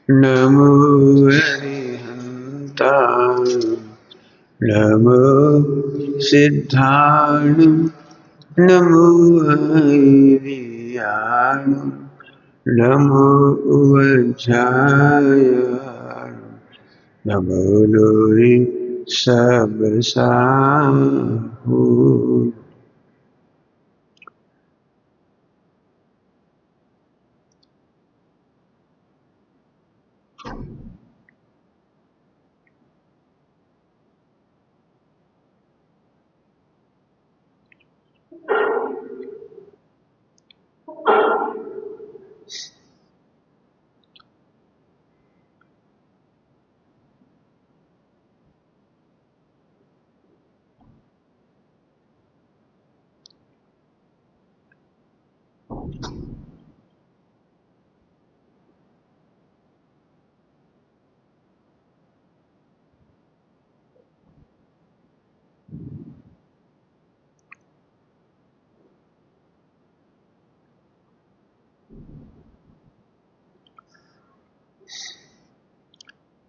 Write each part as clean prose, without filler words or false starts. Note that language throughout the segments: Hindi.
नमो हरिहन्ताय नमो सिद्धाय नमो हरियाय नमो वज्राय नमो लोरी सब साहू।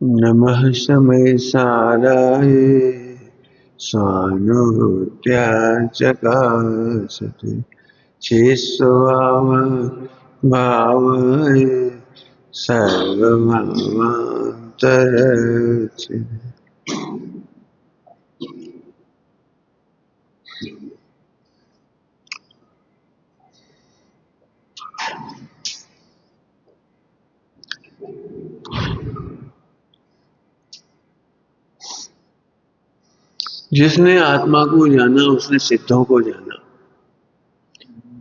नमः समय साराय स्वानुत्याचकासते चेस्वाम भावाय सर्वमावान्तरच्छि। जिसने आत्मा को जाना उसने सिद्धों को जाना,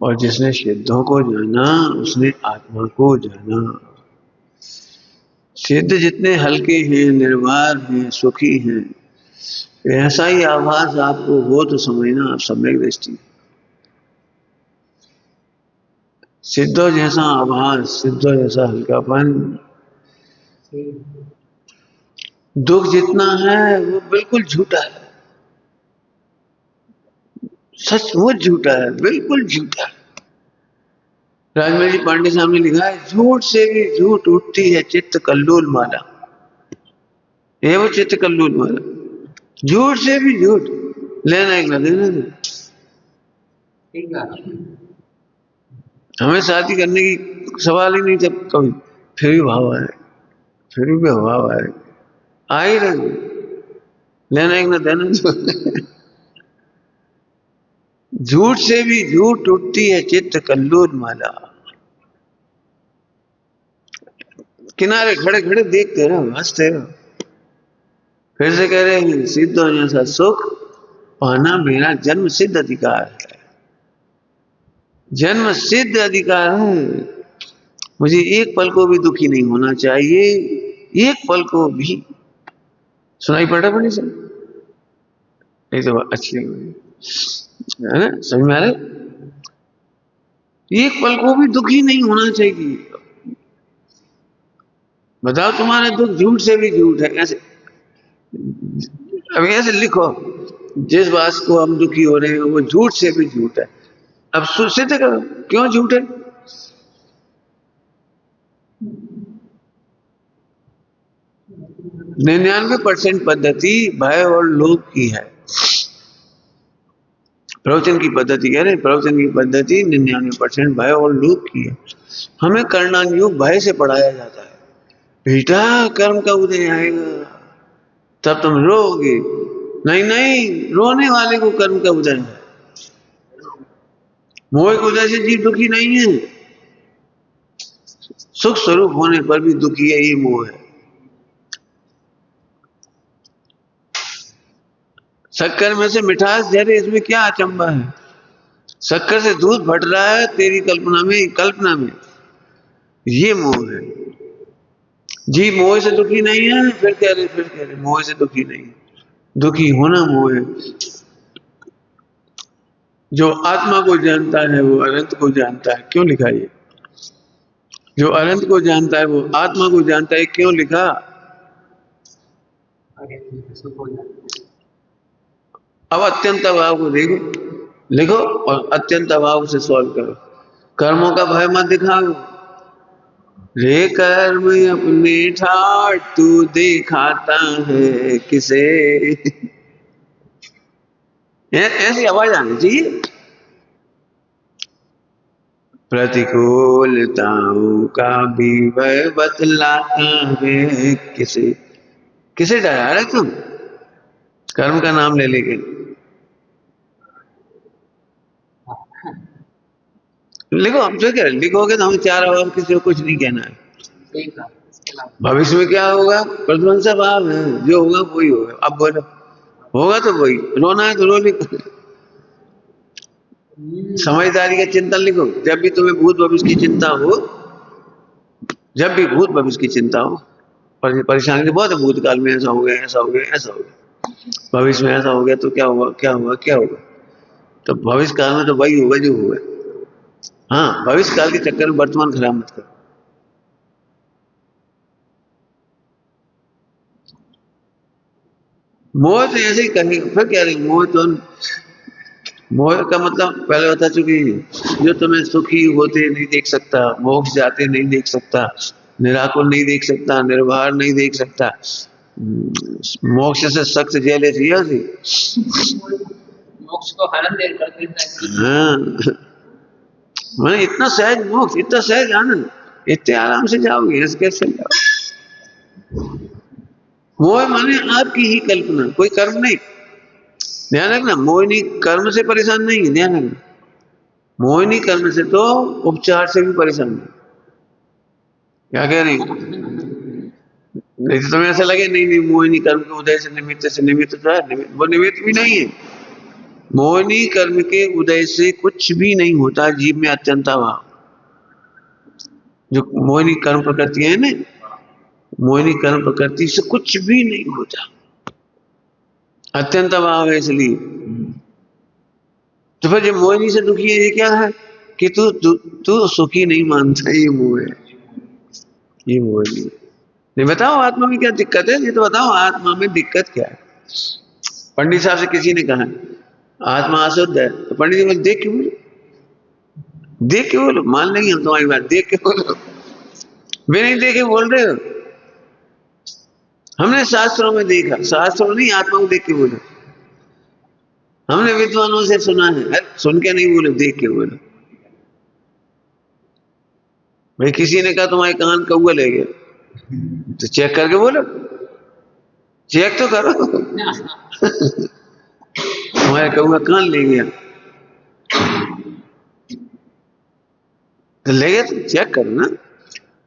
और जिसने सिद्धों को जाना उसने आत्मा को जाना। सिद्ध जितने हल्के हैं, निर्वार हैं, सुखी हैं, ऐसा ही आभास आपको हो तो समझना आप सम्यक दृष्टि। सिद्धों जैसा आभास, सिद्धों जैसा हल्कापन, दुख जितना है वो बिल्कुल झूठा है, सचमुच झूठा है, बिल्कुल झूठा है। राजमल जी पांडे साहब ने लिखा है, झूठ से भी झूठ उठती है चित्त कल्लोल माला। ये वो चित्त कल्लोल माला, झूठ से भी झूठ, लेना एक ना देना दे। हमें शादी करने की सवाल ही नहीं था कभी, फिर भी भाव आए, फिर भी भाव आए, आ ही रहे, लेना एक ना देना दे। झूठ से भी झूठ उठती है चित्त कल्लोल माला। किनारे खड़े खड़े देखते रहो, हंसते रहो। फिर से कह रहे हैं, सिद्ध हो जैसा सुख पाना मेरा जन्म सिद्ध अधिकार है, जन्म सिद्ध अधिकार है। मुझे एक पल को भी दुखी नहीं होना चाहिए, एक पल को भी। सुनाई पड़ रहा बड़ी सर, नहीं तो अच्छी है ना, समझ में आ रहा है? एक पल को भी दुखी नहीं होना चाहिए। बताओ तुम्हारा दुख झूठ से भी झूठ है, ऐसे अब ऐसे लिखो, जिस बात को हम दुखी हो रहे हैं वो झूठ से भी झूठ है। अब सिद्ध करो क्यों झूठ है। 99% पद्धति भय और लोभ की है। प्रवचन की पद्धति कह रहे हैं, प्रवचन की पद्धति 99% भय और लोभ की है। हमें कर्णान योग भय से पढ़ाया जाता है, बेटा कर्म का उदय आएगा तब तुम रोओगे। नहीं नहीं, रोने वाले को कर्म का उदय है। मोह के उदय से जीव दुखी नहीं है, सुख स्वरूप होने पर भी दुखी है, ये मोह है। शक्कर में से मिठास झरे, इसमें क्या अचंबा है। शक्कर से दूध फट रहा है तेरी कल्पना में, कल्पना में, ये मोह है। जी मोह से दुखी नहीं है, फिर कह रहे मोह से दुखी नहीं है। दुखी होना मोह है। जो आत्मा को जानता है वो अनंत को जानता है, क्यों लिखा ये। जो अनंत को जानता है वो आत्मा को जानता है, क्यों लिखा। अब अत्यंत अभाव को देखो, लिखो और अत्यंत अभाव से सॉल्व करो। कर्मों का भय मत दिखाओ। रे कर्म अपने ठाट तू दिखाता है किसे। ऐसी आवाज आनी चाहिए। प्रतिकूलताओं का भी भय बतलाता है किसे। किसे डरा रहे तुम कर्म का नाम ले लेके। लिखो, हम तो कह रहे लिखोगे तो हमें चार और किसी को कुछ नहीं कहना है। भविष्य में क्या होगा प्रतिबंध भाव है, जो होगा वही होगा। अब बोलो होगा तो वही, रोना है तो रो लिखो। समझदारी का चिंतन लिखो। जब भी तुम्हें भूत भविष्य की चिंता हो, जब भी भूत भविष्य की चिंता हो, परेशानी तो बहुत है, भूतकाल में ऐसा हो गया, ऐसा हो गया, ऐसा हो गया, भविष्य में ऐसा हो गया तो क्या होगा, क्या होगा, क्या होगा। तो भविष्य काल में तो वही होगा जो होगा। हाँ, भविष्य काल के चक्कर में वर्तमान खराब मत करो। मोह तो ऐसे ही कहेंगे, फिर कह रहे मोह तो, मोह का मतलब पहले बता चुकी, जो तुम्हें सुखी होते नहीं देख सकता, मोक्ष जाते नहीं देख सकता, निराकुल नहीं देख सकता, निर्भर नहीं देख सकता। मोक्ष से सख्त जेल थी। मोक्ष को हरण दे कर देता है। हाँ, मैंने इतना सहज मोक्ष, इतना सहज आनंद, इतने आराम से जाओगे, ऐसे कैसे जाओ। मोह माने आपकी ही कल्पना, कोई कर्म नहीं। ध्यान रखना, मोहिनी कर्म से परेशान नहीं है। ध्यान रखना, मोहिनी कर्म से तो उपचार से भी परेशान है। क्या कह रही, नहीं तो तुम्हें ऐसा लगे नहीं नहीं मोहिनी कर्म के उदय से निमित्त तो है, वो निमित्त भी नहीं है। मोहिनी कर्म के उदय से कुछ भी नहीं होता जीव में अत्यंता भाव। जो मोहिनी कर्म प्रकृति है ना, मोहिनी कर्म प्रकृति से कुछ भी नहीं होता, अत्यंत भाव है। इसलिए तो फिर जो मोहिनी से दुखी है, ये क्या है कि तू तू तू सुखी नहीं मानता, ये मोह है, ये मोहिनी। नहीं, बताओ आत्मा में क्या दिक्कत है, ये तो बताओ आत्मा में दिक्कत क्या है। पंडित साहब से किसी ने कहा आत्मा अशुद्ध है, तो पंडित जी बोले देख के बोलो, देख के बोलो, मान लेंगे हम तुम्हारी बात, देख के बोलो। वे नहीं देखे बोल रहे हो, हमने शास्त्रों में देखा, शास्त्रों नहीं, आत्मा को देख के बोलो। हमने विद्वानों से सुना है, सुन के नहीं बोले, देख के बोलो। भाई किसी ने कहा तुम्हारे कान कौआ ले गया, तो चेक करके बोलो, चेक तो करो। तुम्हारे कौआ कान ले गया तो ले गया, तो चेक करो ना।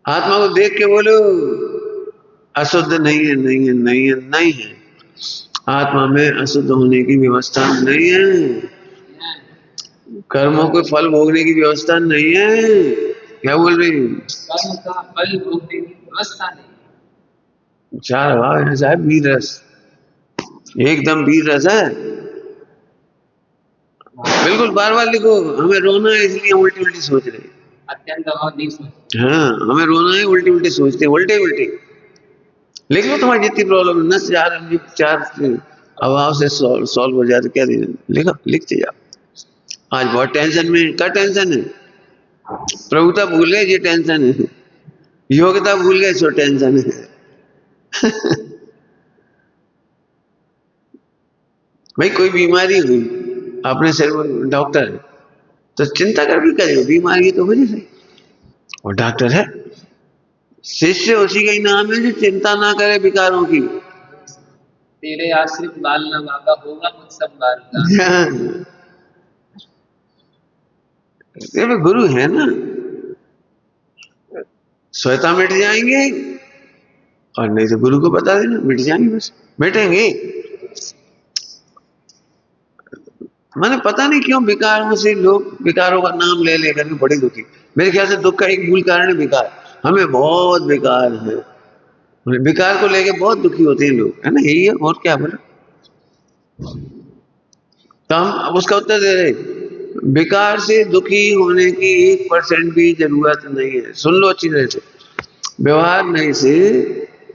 आत्मा को देख के बोलो अशुद्ध नहीं है, नहीं है, नहीं है, नहीं है। आत्मा में अशुद्ध होने की व्यवस्था नहीं है, कर्मों के फल भोगने की व्यवस्था नहीं है। क्या बोल रही हूँ, कर्म का फल भोगने की व्यवस्था नहीं। चार भाव है साहब, वीर रस, एकदम वीर रस है। बिल्कुल, बार बार लिखो, हमें रोना है इसलिए हम उल्टी उल्टी सोच रहे हैं, अत्यंत अभाव नहीं सोच। हाँ, हमें रोना है, उल्टी उल्टी सोचते, उल्टे उल्टे लिख लो। तुम्हारी जितनी प्रॉब्लम है, चार अभाव से सॉल्व हो जाए तो क्या देना, लिखो, लिखते जाओ। आज बहुत टेंशन में, क्या टेंशन है, प्रभुता भूल गए, ये टेंशन है, योग्यता भूल गए, सो टेंशन है। भाई कोई बीमारी हुई अपने शरीर में, डॉक्टर है तो चिंता कर भी करेगा, बीमारी तो वजह से, और डॉक्टर है। शिष्य उसी का ही नाम है जो चिंता ना करे विकारों की। तेरे आश्रित बाल ना बाबा, होगा कुछ सब बाल। ये गुरु है ना, स्वयं मिट जाएंगे, और नहीं तो गुरु को बता देना, मिट जाएंगे, बस मिटेंगे। मैंने पता नहीं क्यों विकारों से लोग, विकारों का नाम ले लेकर के बड़े दुखी। मेरे ख्याल से दुख का एक मूल कारण है विकार। हमें बहुत विकार है, विकार को लेके बहुत दुखी होते हैं लोग, है ना, यही है, और क्या बोला। तो हम अब उसका उत्तर दे रहे, विकार से दुखी होने की 1% भी जरूरत नहीं है। सुन लो अच्छी तरह से, व्यवहार नहीं से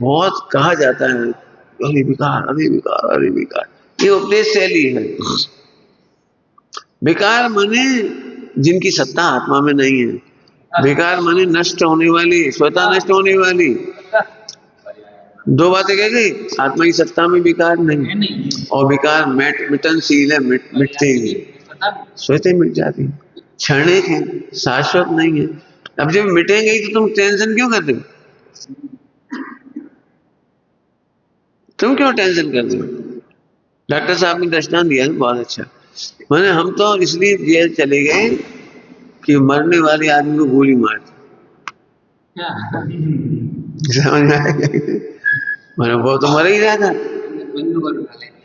बहुत कहा जाता है अरे विकार, अरे विकार, अरे विकार, ये उपदेश शैली है। विकार माने जिनकी सत्ता आत्मा में नहीं है। विकार माने नष्ट होने वाली, स्वतः नष्ट होने वाली। दो बातें कह गई, आत्मा की सत्ता में विकार नहीं, और विकार मिटनशील है, मिटते ही स्वतः मिट जाती, क्षणिक है, शाश्वत नहीं है। अब जब मिटेंगे ही तो तुम टेंशन क्यों करते हो? तुम क्यों टेंशन करते हो? डॉक्टर साहब ने दृष्टांत दिया है बहुत अच्छा। मैंने हम तो इसलिए जेल चले गए कि मरने वाले आदमी को गोली मार दी। समझ में आया? मैंने वो तो मर ही रहा था,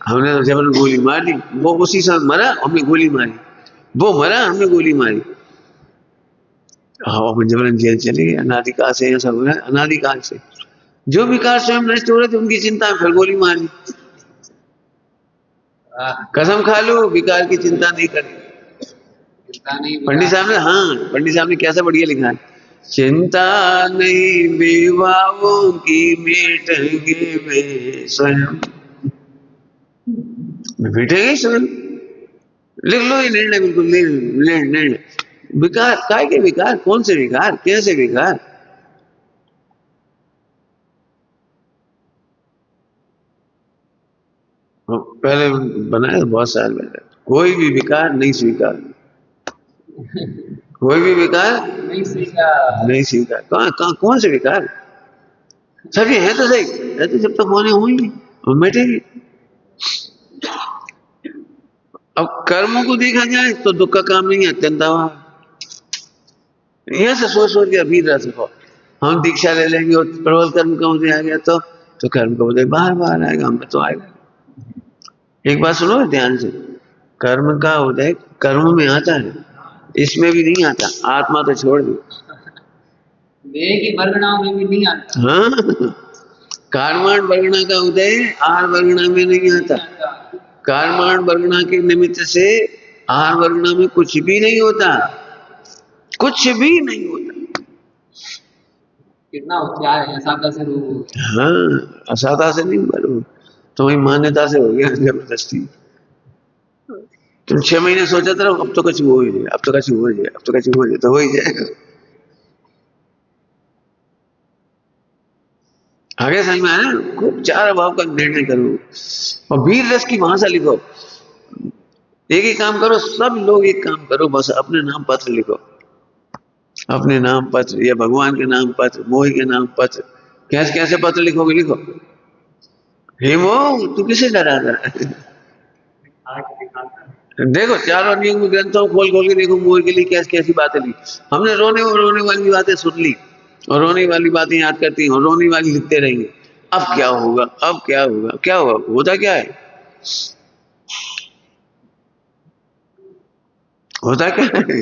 हमने तो जबरन गोली मार दी, वो उसी समय मरा, हमने गोली मारी, वो मरा, हमने गोली मारी। हाँ, हम जबरन जेल चले गए। अनादिकाल से ऐसा हो रहा है, अनादिकाल से जो विकार स्वयं नष्ट हो रहे थे उनकी चिंता में फिर गोली मारी। कसम खा लो विकार की चिंता नहीं करें। पंडित साहब ने, हाँ पंडित साहब ने कैसा बढ़िया लिखा है, चिंता नहीं विवाहों की मिटेंगे वे स्वयं, मिटेंगे स्वयं। लिख लो ये निर्णय, बिल्कुल निर्णय। विकार काय के विकार, कौन से विकार, कैसे विकार? पहले बनाया बहुत साल पहले, कोई भी विकार नहीं स्वीकार, कोई भी विकार नहीं स्वीकार। कहाँ कहाँ कौन से विकार? सभी है तो सही, है तो जब तक होने होंगे और मिटेंगे। अब कर्मों को देखा जाए तो दुख का काम नहीं है, अत्यंत यहां से सोच सोच के अभी रह सको, हम दीक्षा ले लेंगे और प्रबल कर्म का उदय आ गया तो कर्म का उदय बार बार आएगा, हमें तो आएगा। एक बात सुनो ध्यान से, कर्म का उदय कर्म में आता है, इसमें भी नहीं आता, आत्मा तो छोड़ दो, देह की वर्गणाओं में भी नहीं आता। हाँ, कार्माण वर्गणा का उदय आहार वर्गणा में नहीं आता। कार्माण वर्गणा के निमित्त से आहार वर्गणा में कुछ भी नहीं होता, कुछ भी नहीं होता। कितना होशियार है, असाधा से रोग। हाँ, असाधा से नहीं बनो, तुम्हारी मान्यता से हो गया जबरदस्ती। तुम 6 महीने सोचा था अब तो कुछ हो ही जाए, अब तो कुछ हो जाए, अब तो कुछ हो जाए, तो हो ही जाएगा। आगे समझ में आया? खूब चार अभाव का निर्णय करो और वीर रस की भाषा लिखो। एक ही काम करो, सब लोग एक काम करो, बस अपने नाम पत्र लिखो, अपने नाम पत्र या भगवान के नाम पत्र, मोह के नाम पत्र, कैसे कैसे पत्र लिखोगे लिखो। हे मोह तू किसे डरा रहा है? देखो चारों नियम ग्रंथों खोल खोल के देखो, मोह के लिए कैसी कैसी बातें ली हमने, रोने और रोने वाली बातें सुन ली और रोने वाली बातें याद करती और रोने वाली लिखते रहेंगे। अब क्या होगा, अब क्या होगा, क्या होगा, होता क्या है, होता क्या है?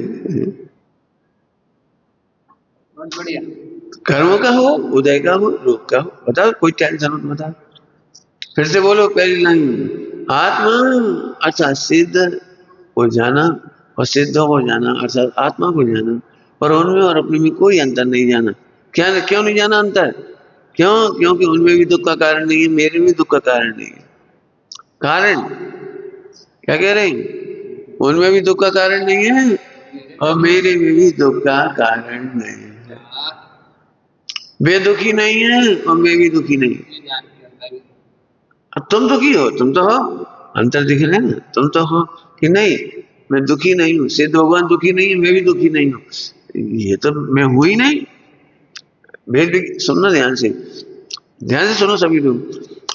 बढ़िया, कर्म का हो, उदय का हो, रोग का हो, बताओ कोई टेंशन मत बताओ। फिर से बोलो पहली लाइन, आत्मा अर्थात सिद्ध हो जाना और सिद्ध हो जाना अर्थात आत्मा को जाना, और उनमें और अपने में कोई अंतर नहीं जाना। क्या, क्यों नहीं जाना अंतर? क्यों? क्योंकि उनमें भी दुख का कारण नहीं है, मेरे भी दुख का कारण नहीं है। कारण क्या कह रहे हैं? उनमें भी दुख का कारण नहीं है और मेरे में भी दुख का कारण नहीं है। वे दुखी नहीं है और मैं भी दुखी नहीं। अब तुम दुखी हो, तुम तो हो, अंतर दिख रहे हैं ना, तुम तो हो कि नहीं, मैं दुखी नहीं हूं, सिद्ध भगवान दुखी नहीं है, मैं भी दुखी नहीं हूं, ये तो मैं हूं ही नहीं। भेद सुनना ध्यान से सुनो सभी लोग,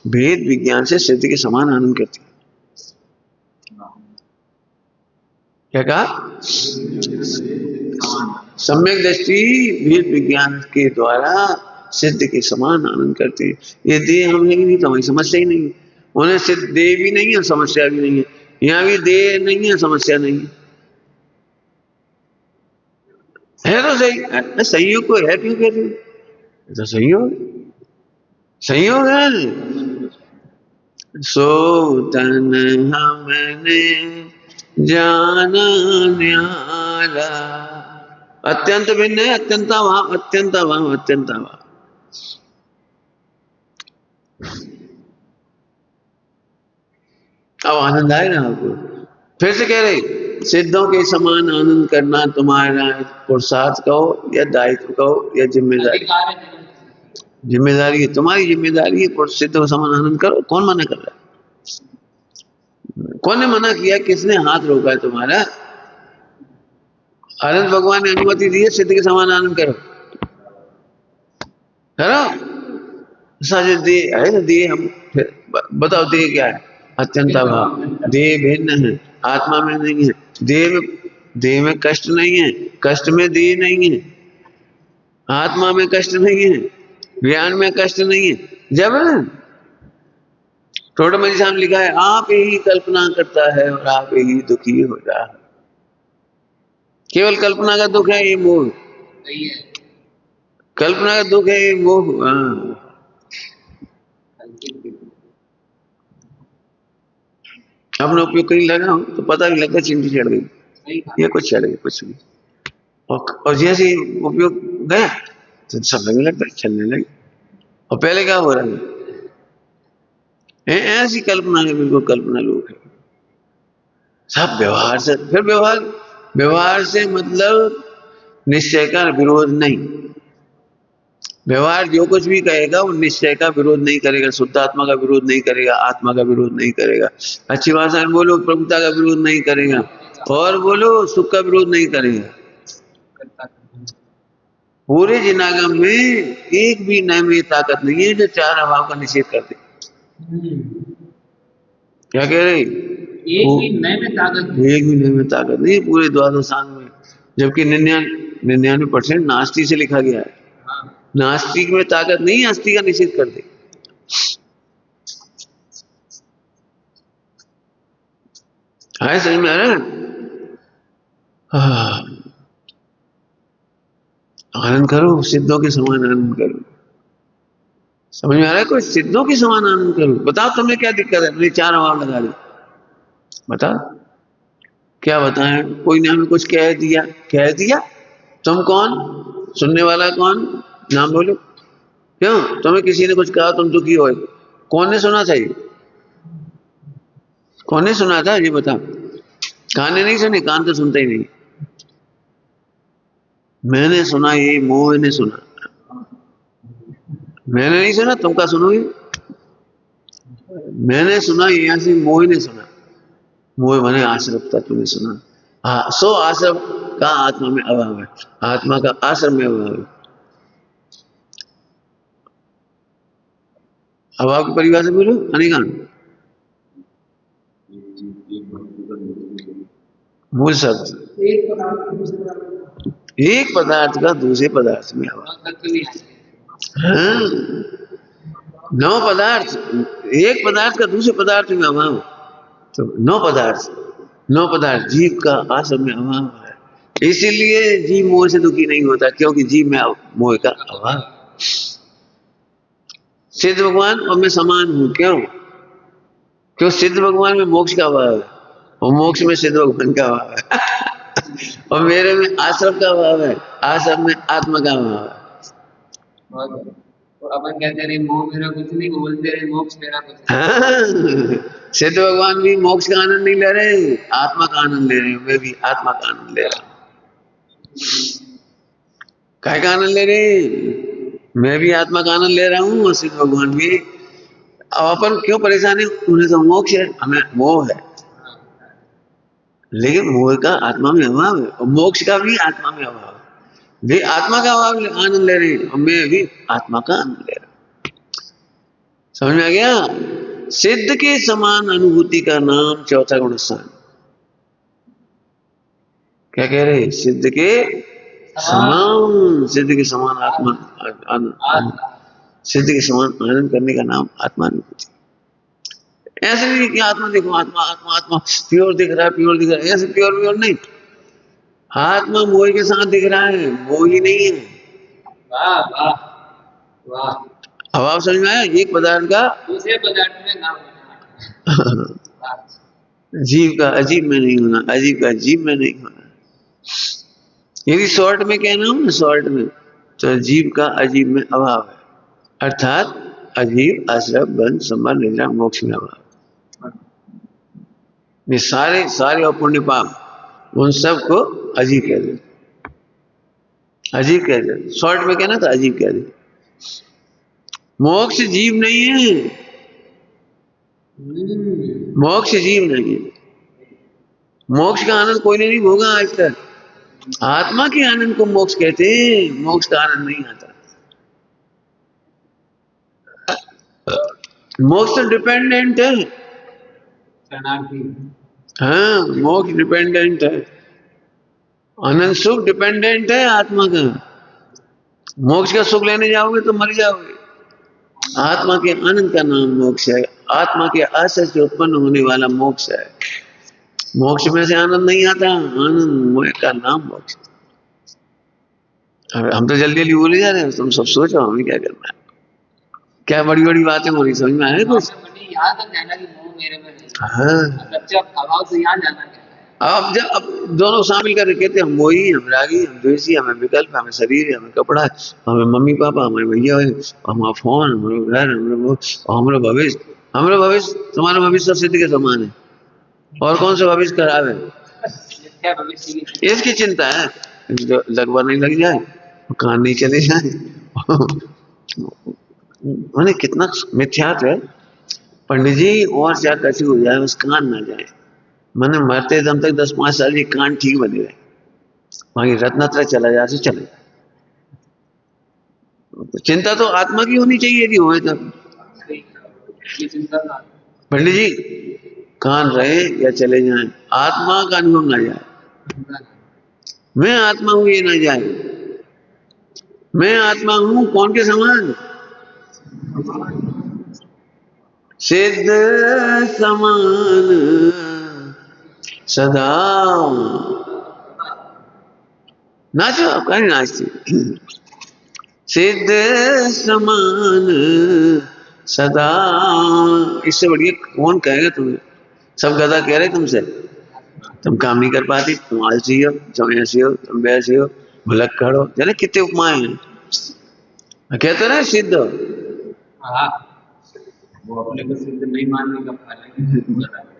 भेद विज्ञान से सिद्ध के समान आनंद करती है। क्या कहा? सम्यक दृष्टि भेद विज्ञान के द्वारा सिद्ध के समान आनंद करती है। ये देह हम नहीं तो हमारी समस्या ही नहीं, उन्हें सिद्ध देह भी नहीं है, समस्या भी नहीं है, यहाँ भी देह नहीं है, समस्या नहीं है तो सही, संयोग को है क्यों कहते हैं, तो संयोग, संयोग है। सो तन हमने जाना न्यारा, अत्यंत भिन्न है, अत्यंता भाव, अत्यंता भाव, अत्यंता भाव। अब आनंद आएगा आपको। फिर से कह रहे सिद्धों के समान आनंद करना तुम्हारा पुरुषार्थ कहो या दायित्व कहो या जिम्मेदारी। जिम्मेदारी है, तुम्हारी जिम्मेदारी है। पुरुष सिद्धों के समान आनंद करो। कौन मना कर रहा है? कौन ने मना किया? किसने हाथ रोका है तुम्हारा? आनंद भगवान ने अनुमति दी है, सिद्ध के समान आनंद करो। करो। साजे दे है ना, दे हम बताओ दे क्या है? अत्यंत अभाव। देह भिन्न है, आत्मा में नहीं है। देह में कष्ट नहीं है, कष्ट में देह नहीं है। आत्मा में कष्ट नहीं है, ज्ञान में कष्ट नहीं है। जब थोड़ा मजी साहब लिखा है, आप ही कल्पना करता है और आप ही दुखी हो रहा है। केवल कल्पना का दुख है ये मोह। कल्पना का दुख है ये मोह। अपना उपयोग कहीं लगा हो तो पता भी लगता चिंटी चढ़ गई, ये कुछ चढ़ गई, कुछ नहीं। और जैसे उपयोग गया तो सब लगने लगता है, चलने लगे। और पहले क्या हो रहा है? ऐसी कल्पना है, बिल्कुल कल्पना लोग है। सब व्यवहार से, फिर व्यवहार से मतलब निश्चय का विरोध नहीं। व्यवहार जो कुछ भी कहेगा वो निश्चय का विरोध नहीं करेगा, शुद्ध आत्मा का विरोध नहीं करेगा, आत्मा का विरोध नहीं करेगा। अच्छी भाषा में बोलो, प्रभुता का विरोध नहीं करेगा, और बोलो सुख का विरोध नहीं करेगा। पूरे जिनागम में एक भी नए में ताकत नहीं है जो चार अभाव का निषेध कर दे। क्या कह रहे? एक भी नए में ताकत नहीं है पूरे द्वादशांग में। जबकि 99% नास्तिक से लिखा गया है। नास्तिक में ताकत नहीं, अस्थि का निषेध कर दे। है समझ में आ रहा है? आनंद करो, सिद्धों के समान आनंद करो। समझ में आ रहा है? कोई सिद्धों के समान आनंद करो। बताओ तुम्हें क्या दिक्कत है? मैंने चार अभाव लगा दी, बताओ क्या बताएं? कोई ने हमें कुछ कह दिया। तुम कौन? सुनने वाला कौन? नाम बोलो। क्यों? तुम्हें किसी ने कुछ कहा, तुम दुखी हो? कौन ने सुना था? ये कौन ने सुना था? ये बता। कान ने नहीं सुनी? कान तो सुनते ही नहीं। मैंने सुना, ये मोह ने सुना। मैंने नहीं सुना, तुम क्या सुनोगे? मैंने सुना, यहाँ से मोह ने सुना। मोह बने आश्रम तत्व ने सुना। हाँ, सो आश्रम का आत्मा में अभाव है, आत्मा का आश्रम में अभाव है। अभाव की परिभाषा बोलो, अनिकान मूल शब्द। एक पदार्थ का दूसरे पदार्थ में अभाव। हाँ, 9 पदार्थ, एक पदार्थ का दूसरे पदार्थ में अभाव। तो 9 पदार्थ जीव का आश्रम में अभाव है। इसीलिए जीव मोह से दुखी नहीं होता, क्योंकि जीव में मोह का अभाव। सिद्ध भगवान और मैं समान हूं। क्यों सिद्ध भगवान में मोक्ष का अभाव है, और मोक्ष में सिद्ध भगवान का अभाव है। और मेरे में आश्रम का अभाव है, आश्रम में आत्मा का अभाव है। तो अपन कहते रहे मोह मेरा कुछ नहीं, बोलते रहे मोक्ष मेरा कुछ नहीं। सिद्ध भगवान भी मोक्ष का आनंद नहीं ले रहे, आत्मा का आनंद ले रहे। मैं भी आत्मा का आनंद ले रहा हूँ। काय का आनंद ले रहे? मैं भी आत्मा का आनंद ले रहा हूँ, और सिद्ध भगवान भी। अब अपन क्यों परेशान है? उन्हें तो मोक्ष है, हमें मोह है। लेकिन मोह का आत्मा में अभाव है, और मोक्ष का भी आत्मा में अभाव है। वे आत्मा का आनंद ले रहे हैं, और मैं भी आत्मा का आनंद ले रहा हूं। समझ में आ गया? सिद्ध के समान अनुभूति का नाम चौथा गुण स्थान। क्या कह रहे? सिद्ध के समान आत्मा, सिद्ध के समान आनंद करने का नाम आत्मानुभूति। ऐसे नहीं कि आत्मा देखो, आत्मा आत्मा आत्मा प्योर दिख रहा है, ऐसे प्योर नहीं। आत्मा मोह के साथ दिख रहा है, मोह ही नहीं है। वाह वाह वाह। अभाव समझ में आया? एक पदार्थ का दूसरे पदार्थ में नाम जीव का अजीब में नहीं होना, अजीब का जीव में नहीं होना। यदि शॉर्ट में कहना हो ना, शॉर्ट में, तो जीव का अजीब में अभाव है, अर्थात अजीब आश्रय बंध संबंध निद्रा मोक्ष में अभाव। ये सारे और पुण्य पाप उन सबको अजीब कह दे, अजीब कह दे, शॉर्ट में कहना तो अजीब कह दे। मोक्ष जीव नहीं है, मोक्ष जीव नहीं है। मोक्ष का आनंद कोई ने नहीं भोगा आज तक। आत्मा के आनंद को मोक्ष कहते हैं, मोक्ष का आनंद नहीं आता। मोक्ष तो डिपेंडेंट है। हाँ, मोक्ष डिपेंडेंट है, आनंद सुख डिपेंडेंट है आत्मा का। मोक्ष का सुख लेने जाओगे तो मर जाओगे। आत्मा के आनंद का नाम मोक्ष है, आत्मा के आशय से उत्पन्न होने वाला मोक्ष है। मोक्ष में से आनंद नहीं आता, आनंद का नाम मोक्ष। हम तो जल्दी जल्दी बोले जा रहे हैं, तुम सब सोचो हमें क्या करना है। क्या बड़ी बड़ी बातें हो रही, समझ में आए कुछ? हाँ, अब जब अब दोनों शामिल करके कहते हैं हम मोही, हम रागी, हम द्वेषी, हमें विकल्प, हमें शरीर, हमें कपड़ा, हमें मम्मी पापा, हमारे भैया, हमारा फोन, हमारे घर, हमारा भविष्य। हमारा भविष्य तुम्हारा भविष्य सिद्ध के समान है, और कौन सा भविष्य खराब है? इसकी चिंता है, लगवा नहीं लग जाए, कान नहीं चले जाए। मैंने कितना मिथ्यात्व है पंडित जी, और क्या कैसी हो जाए बस कान ना जाए। मैंने मरते दम तक 10-5 साल ये कान ठीक बने रहे, वहां रत्नत्र चला जाए तो चले। चिंता तो आत्मा की होनी चाहिए यदि होए तब। पंडित जी कान रहे या चले जाए, आत्मा का अनुभव ना जाए। मैं आत्मा हूं ये ना जाए। मैं आत्मा हूं कौन के समान? सिद्ध समान सदा। नाचो, आप कहीं नाचते। सिद्ध समान सदा, इससे बढ़िया कौन कहेगा तुम्हें? सब गधा कह रहे तुमसे, तुम काम नहीं कर पाती, तुम आलसी हो, तुम ऐसी हो, तुम वैसे हो, भुलक्कड़ हो, जाने कितने उपमाएं हैं। कहते ना सिद्ध हो। वो अपने को सिद्ध नहीं मानने का फल है।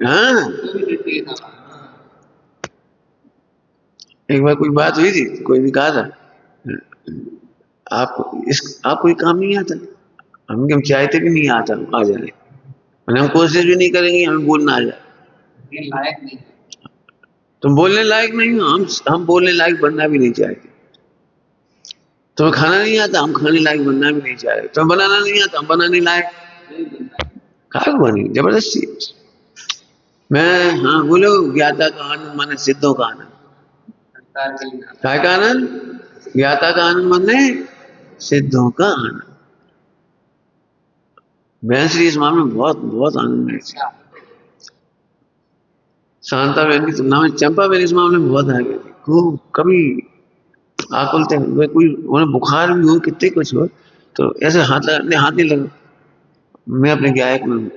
हाँ, एक बार कोई बात हुई थी, कोई ने कहा था आप कोई काम नहीं आता। हम चाहते भी नहीं आता आ जाए, हम कोशिश भी नहीं करेंगे हमें बोलना आ जाए। लायक नहीं, तुम बोलने लायक नहीं हो, हम बोलने लायक बनना भी नहीं चाहते। तुम्हें खाना नहीं आता, हम खाने लायक बनना भी नहीं चाहते। तुम्हें बनाना नहीं आता, हम बनाने लायक कहाँ बनी, जबरदस्ती। मैं हाँ बोलो, ज्ञाता का आनंद माने सिद्धों का आनंद। काय का आनंद? ज्ञाता का आनंद माने सिद्धों का आनंद। श्री इस मामले में बहुत बहुत आनंद है। शांता बहन की तुलना में चंपा बहन इस मामले में बहुत आगे थी। खूब कभी आकुलते हुए, कोई उन्हें बुखार भी हो, कितने कुछ हो, तो ऐसे हाथ नहीं लगा। मैं अपने गायक में हूँ,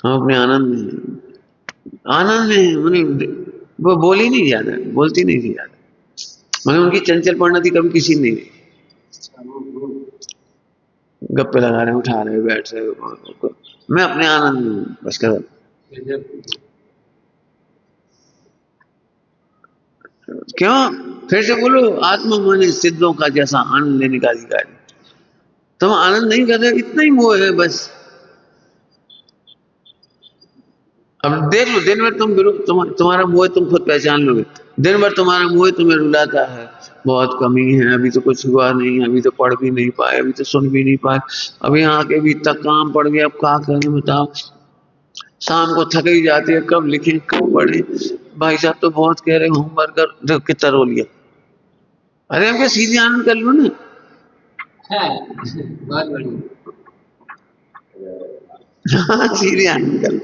हम अपने आनंद में हैं, आनंद में। उन्हें वो बोली नहीं ज्यादा, बोलती नहीं थी ज्यादा। मैंने उनकी चंचल परिणति कभी किसी ने नहीं। गप्पे लगा रहे, उठा रहे, बैठ रहे, मैं अपने आनंद में हूँ बस कर। क्यों? फिर से बोलो, आत्मा माने सिद्धों का जैसा आनंद लेने का अधिकारी। तुम आनंद नहीं कर रहे, इतना ही मोह है बस। अब देख लो, दिन भर तुम्हारा मोह तुम खुद पहचान लोगे। दिन भर तुम्हारा मोह तुम्हें रुलाता है, बहुत कमी है, अभी तो कुछ हुआ नहीं, अभी तो पढ़ भी नहीं पाए, अभी तो सुन भी नहीं पाए, अभी यहाँ के भी इतना काम पड़ गया, अब क्या करें बताओ। शाम को थक ही जाती है, कब लिखें कब पढ़े। भाई साहब तो बहुत कह रहे होमवर्क कर, देखो कितना रो लिया। अरे हम क्या सीधे आनंद कर लो ना। बहुत बढ़िया। सीधे आनंद कर लो।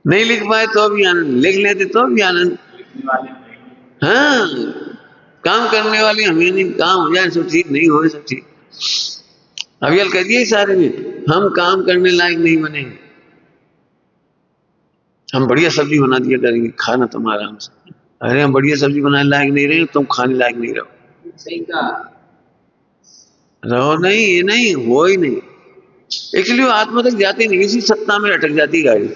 नहीं लिख पाए तो भी आनंद, लिख लेते तो भी आनंद। हाँ, काम करने वाले हमें नहीं, काम हो जाए सब ठीक, नहीं हो सब ठीक। अभी हल कह दिया सारे में, हम काम करने लायक नहीं बनेंगे। हम बढ़िया सब्जी बना दिया करेंगे, खाना तुम्हारा हमसे। अरे हम बढ़िया सब्जी बनाने लायक नहीं रहे, तुम खाने लायक नहीं रहो। सही कहा। रहो नहीं, ये नहीं हो ही नहीं। इसलिए वो आत्मा तक जाती नहीं, इसी सत्ता में अटक जाती गाड़ी।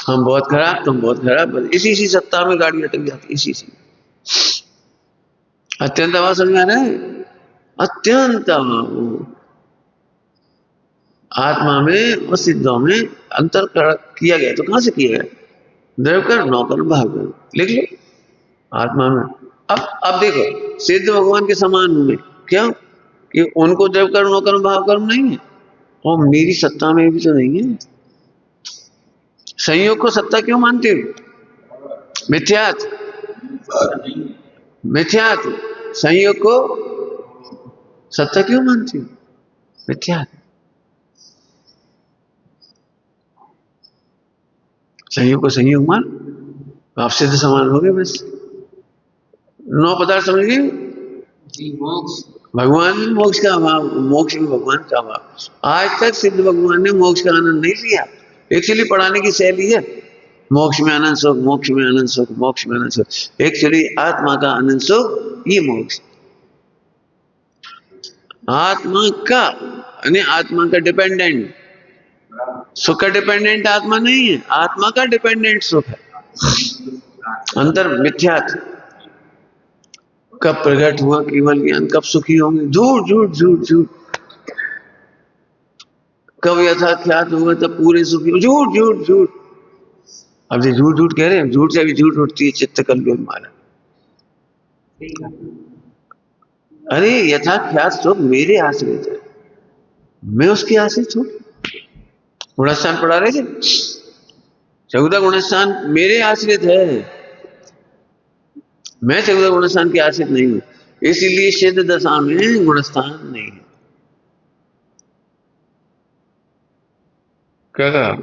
हम बहुत खराब, तुम बहुत खराब, बस इसी सत्ता में गाड़ी अटक जाती, इसी। अत्यंत अभाव समझ में आ रहा है? अत्यंत अभाव आत्मा में और सिद्धों में अंतर किया गया। तो कहां से किया गया? द्रव्य कर्म, नौकर्म, भाव कर्म, लिख लो आत्मा में। अब देखो, सिद्ध भगवान के समान हूं मैं, क्यों? कि उनको द्रव्य कर्म, नौकर्म, भाव कर्म नहीं है, और मेरी सत्ता में भी तो नहीं है। संयोग को सत्ता क्यों मानते हो? मिथ्यात्व, मिथ्यात्व। संयोग को सत्ता क्यों मानते हो? मिथ्यात्व। संयोग को संयोग मान, आप सिद्ध समान हो गए बस। 9 पदार्थ समझ गए? मोक्ष, भगवान में मोक्ष का अभाव, मोक्ष में भगवान का अभाव। आज तक सिद्ध भगवान ने मोक्ष का आनंद नहीं लिया। एक्चुअली पढ़ाने की शैली है, मोक्ष में आनंद सुख, मोक्ष में आनंद सुख, मोक्ष में आनंद सुख। एक्चुअली आत्मा का आनंद सुख ये मोक्ष। आत्मा का यानी आत्मा का डिपेंडेंट सुख का डिपेंडेंट आत्मा नहीं है, आत्मा का डिपेंडेंट सुख है। अंतर मिथ्यात्व। कब प्रकट हुआ केवल ज्ञान, कब सुखी होंगे? झूठ झूठ झूठ झूठ। कब यथाख्यात होगा तब पूरे सुखी हो? झूठ झूठ झूठ। अब जो झूठ झूठ कह रहे हैं, झूठ से भी झूठ उठती है, चित्त कलयुग मारा। अरे यथाख्यात सुख मेरे आश्रित है, मैं उसके आश्रित हूं। गुणस्थान पढ़ा रहे थे, 14 गुणस्थान मेरे आश्रित है, मैं 14 गुणस्थान के आश्रित नहीं हूं। इसीलिए सिद्ध दशा में गुणस्थान नहीं है। क्या कहा?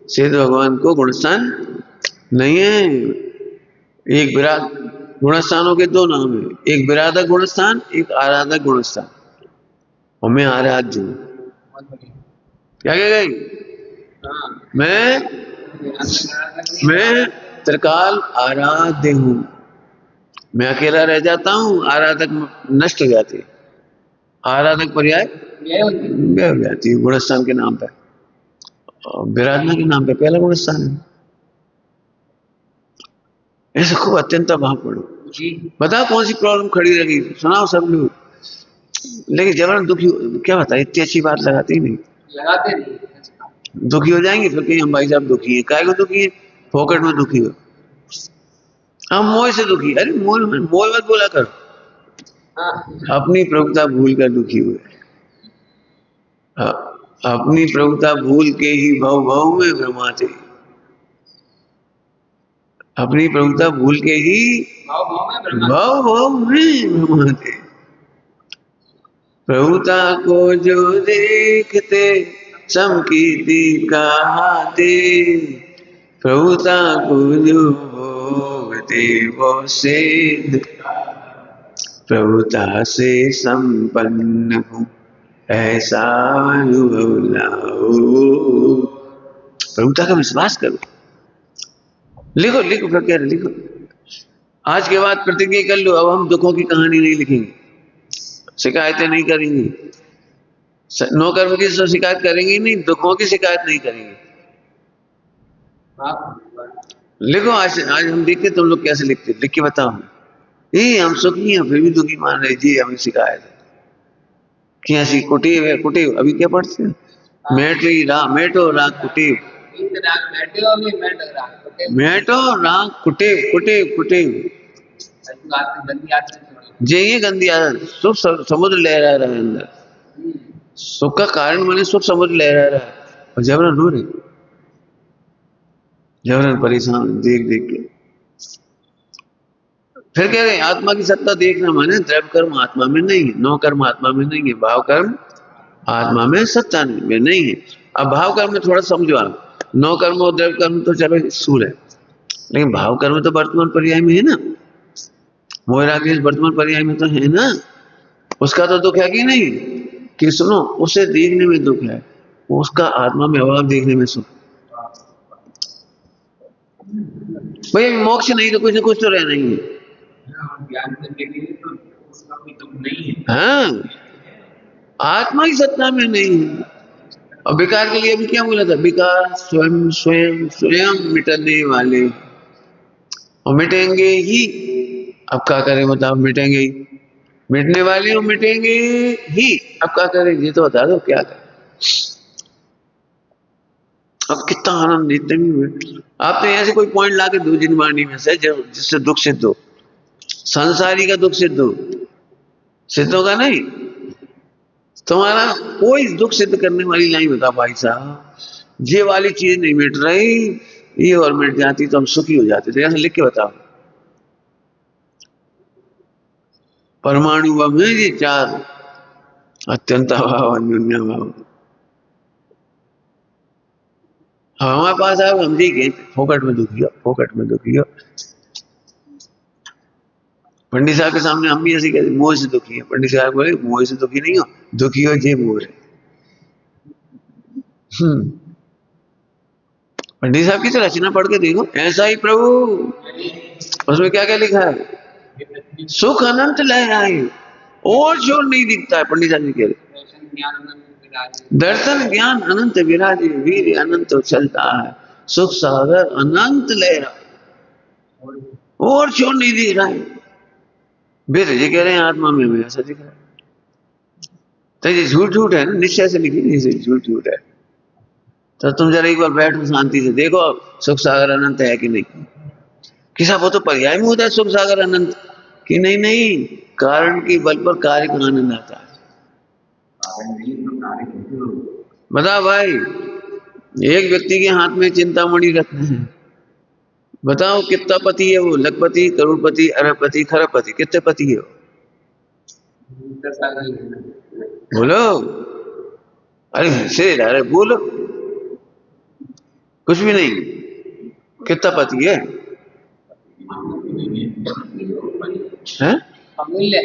सिद्ध भगवान को गुणस्थान नहीं है। एक विराट गुणस्थानों के 2 नाम है, एक विराधक गुणस्थान, एक आराधक गुणस्थान। और मैं आराध्य हूं। क्या कह गई? मैं त्रिकाल आराध्य हूं। मैं अकेला रह जाता हूं, आराधक नष्ट हो जाती है, आराधक पर्याय व्यय हो जाती है गुणस्थान के नाम पर, विराधना के नाम पे पहला गुणस्थान है। ऐसे खूब अत्यंत भाव पड़ो। बताओ कौन सी प्रॉब्लम खड़ी रहेगी, सुनाओ सब लोग। लेकिन जबरन दुखी, क्या बताए, इतनी अच्छी बात लगाते ही नहीं, लगाते नहीं। दुखी हो जाएंगे फिर कहीं हम भाई साहब दुखी है, काय को दुखी है? फोकट में दुखी हो, हम मोह से दुखी। अरे मोह मत बोला कर, अपनी प्रभुता भूल कर दुखी हुए। अपनी प्रभुता भूल के ही भव भव में भ्रमाते, अपनी प्रभुता भूल के ही भव भव में भ्रमाते। प्रभुता को जो देखते समकीर्ति कहाते, प्रभुता को जो भोगते वो सिद्ध, प्रभुता से संपन्न हूं ऐसा अनुभव लाओ। प्रभुता का विश्वास करो। लिखो लिखो, फिर कह रहे लिखो। आज के बाद प्रतिज्ञा कर लो, अब हम दुखों की कहानी नहीं लिखेंगे, शिकायतें नहीं करेंगे, नौकर्म की शिकायत करेंगे नहीं, दुखों की शिकायत नहीं करेंगे। लिखो आज हम देखते तुम लोग कैसे लिखते, लिख के बताओ। ये हम सुखी हैं फिर भी दुखी मान रहे जी, हमें शिकायत है कि ऐसी कुटीव है। कुटीव अभी क्या पढ़ते हैं? मेटो राग कुटीव, मेटो राग कुटीव कुटीव कुटीव। ये गंदी आदत। सुख समुद्र लहरा रहा है अंदर, सुख का कारण माने सुख समुद्र लहरा रहा है, और जबरन रो रहे, जबरन परेशान देख देख के। फिर कह रहे आत्मा की सत्ता देखना माने द्रव्य कर्म आत्मा में नहीं है, नौ कर्म आत्मा में नहीं है, भाव कर्म आत्मा में सत्ता में नहीं है। अब भाव कर्म में थोड़ा समझो आप, नौ कर्म और द्रव्य कर्म तो चलो स्थूल है, लेकिन भाव कर्म तो वर्तमान पर्याय में है ना, मोहराग वर्तमान पर्याय में तो है ना। उसका तो दुख है कि नहीं? कि सुनो, उसे देखने में दुख है, उसका आत्मा में अभाव देखने में सुख। भाई मोक्ष नहीं तो कुछ ना कुछ तो रहना ही है। हाँ, आत्मा की सत्ता में नहीं है, और विकार के लिए अभी क्या बोला था? विकार स्वयं स्वयं स्वयं मिटने वाले, और मिटेंगे ही। अब क्या करें बताओ? मिटेंगे ही, मिटने वाले हो, मिटेंगे ही। अब क्या करें? ये तो बता दो क्या करें। अब कितना आनंद देते हुए आप तो ऐसे कोई पॉइंट ला के दो जिनवाणी में से जिससे दुख सिद्ध हो, संसारी का दुख सिद्ध हो। सिद्ध होगा नहीं। तुम्हारा कोई दुख सिद्ध करने वाली नहीं बता भाई साहब, ये वाली चीज नहीं मिट रही, ये और मिट जाती तो हम सुखी हो जाते थे। ऐसा लिख के बताओ। परमाणु बम है ये चार, अत्यंत अभाव, अन्योन्य भाव। हमारे पास आओ, हम जी गए फोकट में दुखी हो, फोकट में दुखी हो। पंडित साहब के सामने हम भी ऐसे कहते मोह से दुखी है। पंडित साहब बोले मोह से दुखी नहीं हो, दुखी हो जे मोह है। पंडित साहब की तो रचना पढ़ के देखो, ऐसा ही प्रभु। उसमें क्या क्या लिखा है? सुख अनंत लहराए और जोर नहीं दिखता है। पंडित साहब जी कह रहे दर्शन ज्ञान अनंत विराजे, वीर अनंत चलता है, सुख सागर अनंत लहरा और जोर नहीं दिख रहा है। वेद जी कह रहे हैं आत्मा में ऐसा दिख रहा है। तो ये झूठ झूठ है ना, निश्चय से लिखी नहीं, झूठ झूठ है। तो तुम जरा एक बार बैठो शांति से, देखो सुख सागर अनंत है कि नहीं। किसा वो तो पर्याय में होता है सुख सागर अनंत कि नहीं? नहीं, कारण के बल पर कार्य का आनंद आता है। बताओ भाई, एक व्यक्ति के हाथ में चिंतामणि रत्न है, बताओ कितना पति है वो? लखपति, करोड़पति, अरबपति, खरबपति, कितने पति है वो? बोलो, अरे बोलो, कुछ भी नहीं। कितना पति है? अमूल्य,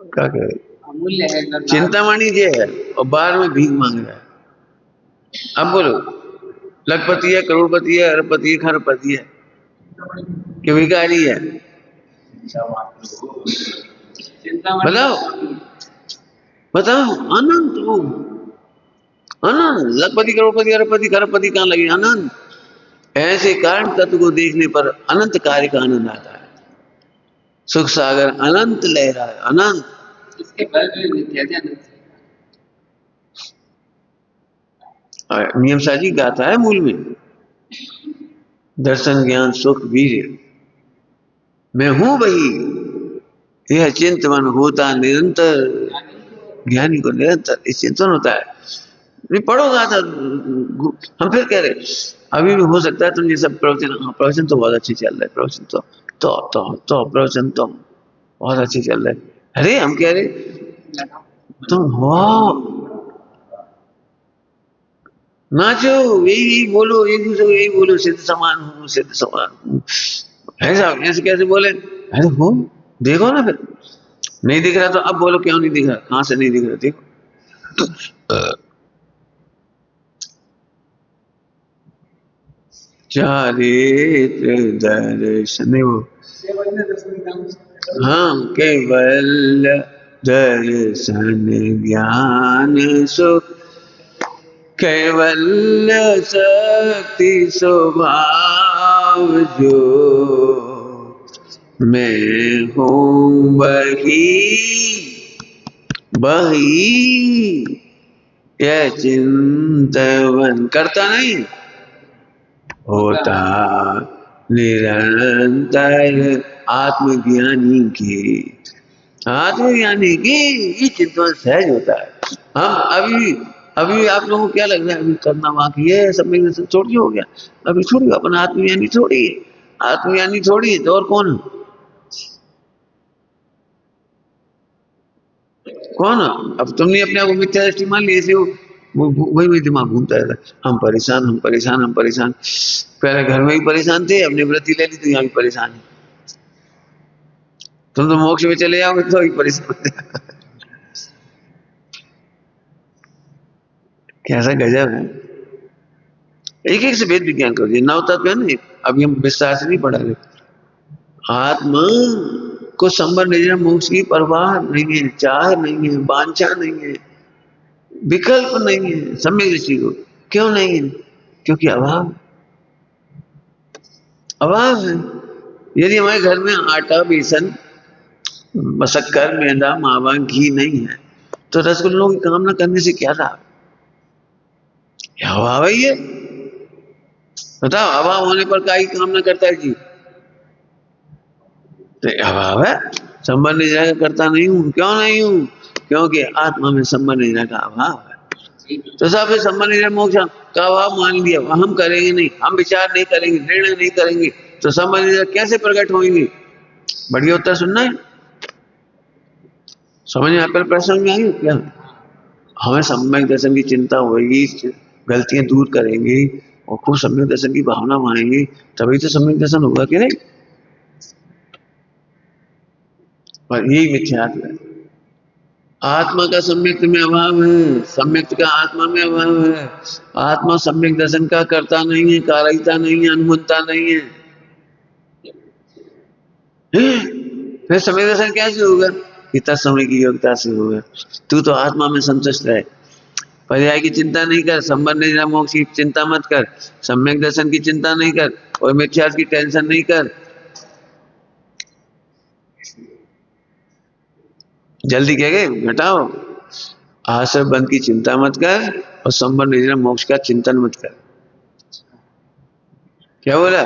क्या कहे, अमूल्य है। चिंतामणि ये है और बाहर में भीख मांग रहा है। अब बोलो, लखपति है, करोड़पति है, अरबपति है, खरबपति है कि भिखारी है? बताओ बताओ, अनंत हो, अनंत। लखपति, करोड़पति, अरबपति, खरबपति कहाँ लगे? अनंत। ऐसे कारण तत्व को देखने पर अनंत कार्य का आनंद आता है। सुख सागर अनंत लहरा है, अनंत। इसके बल में विद्या नियम साजी गाता है मूल में, दर्शन ज्ञान सुख वीर मैं हूं वही, यह चिंतन होता निरंतर। ज्ञानी को निरंतर इस चिंतन होता है। नहीं पढ़ोगा था हम फिर कह रहे अभी भी हो सकता है तुम ये सब प्रवचन, प्रवचन तो बहुत अच्छे चल रहे, प्रवचन तो प्रवचन तो बहुत अच्छे चल रहे। अरे हम कह रहे तुम हो नाचो, यही बोलो, एक दूसरे को यही बोलो, सिद्ध समान हूँ, सिद्ध समान हूँ। ऐसा ऐसे कैसे बोले? अरे हो, देखो ना फिर नहीं दिख रहा तो अब बोलो क्यों नहीं दिख रहा? कहां से नहीं दिख रहा? देखो, चारित्र दर्शन वो, हाँ, केवल दर्शन ज्ञान सुख, केवल शक्ति स्वभाव जो मैं हूँ वही यह चिंतन करता नहीं होता निरंतर आत्मज्ञानी की ये चिंतन सहज होता है। हम अभी आप लोगों को क्या लग रहा है अभी करना बाकी है, सब में से छोड़ी हो गया? अभी छोड़ी, अपना आत्मज्ञानी थोड़ी है, आत्मज्ञानी थोड़ी है तो और कौन है? कौन? अब तुमने अपने आप को मिथ्या दृष्टि मान ली, ऐसे वही दिमाग घूमता रहता, हम परेशान, हम परेशान, हम परेशान। पहले घर में ही परेशान थे, अपनी वृत्ति ले ली तो यहाँ भी परेशान है। तुम तो मोक्ष में चले जाओगे तो ही परेशान। कैसा गजब है। एक एक से वेद विज्ञान कर दिया, नव तत्व है ना, अभी हम विस्तार से नहीं पढ़ा रहे। आत्मा को संबर निजर मोक्ष की परवाह नहीं है, चाह नहीं है, वांछा नहीं है। विकल्प नहीं है सम्यक दृष्टि को। क्यों नहीं है? क्योंकि अभाव है। यदि हमारे घर में आटा, बेसन, शक्कर, मैदा, मावा, घी नहीं है तो रसगुल्लों की कामना करने से क्या लाभ? अभाव है ये। बताओ, अभाव होने पर काई कामना करता है जी? तो अभाव है, संबंध निद्रा का करता नहीं हूं। क्यों नहीं हूं? क्योंकि आत्मा में संबंध निद्रा का अभाव है। तो सब संबंध निद्रा मोक्ष का अभाव मान लिया, हम करेंगे नहीं, हम विचार नहीं करेंगे, निर्णय नहीं करेंगे, तो संबंध निद्रा कैसे प्रकट होंगे? बढ़िया उत्तर सुनना है, समझ में पर प्रश्न में आई क्या? हमें सम्यक दर्शन की चिंता होगी, गलतियां दूर करेंगे और खूब सम्यक दर्शन की भावना मानेंगे, तभी तो सम्यक दर्शन होगा कि नहीं? पर यही मिथ्यात्व है। आत्मा का सम्यक्त में अभाव है, सम्यक्त का आत्मा में अभाव है। आत्मा सम्यक दर्शन का करता नहीं है, कारयिता नहीं है, अनुभवता नहीं है। फिर सम्यक दर्शन कैसे होगा? इतना समय की योग्यता से होगा। तू तो आत्मा में संतुष्ट रहे, पर्याय की चिंता नहीं कर, संबंध निद्रा मोक्ष की चिंता मत कर, सम्यक दर्शन की चिंता नहीं कर और मिथ्यात्व की टेंशन नहीं कर। जल्दी कह गए घटाओ, आश्रय बंद की चिंता मत कर और संबंध निद्रा मोक्ष का चिंतन मत कर। क्या बोला?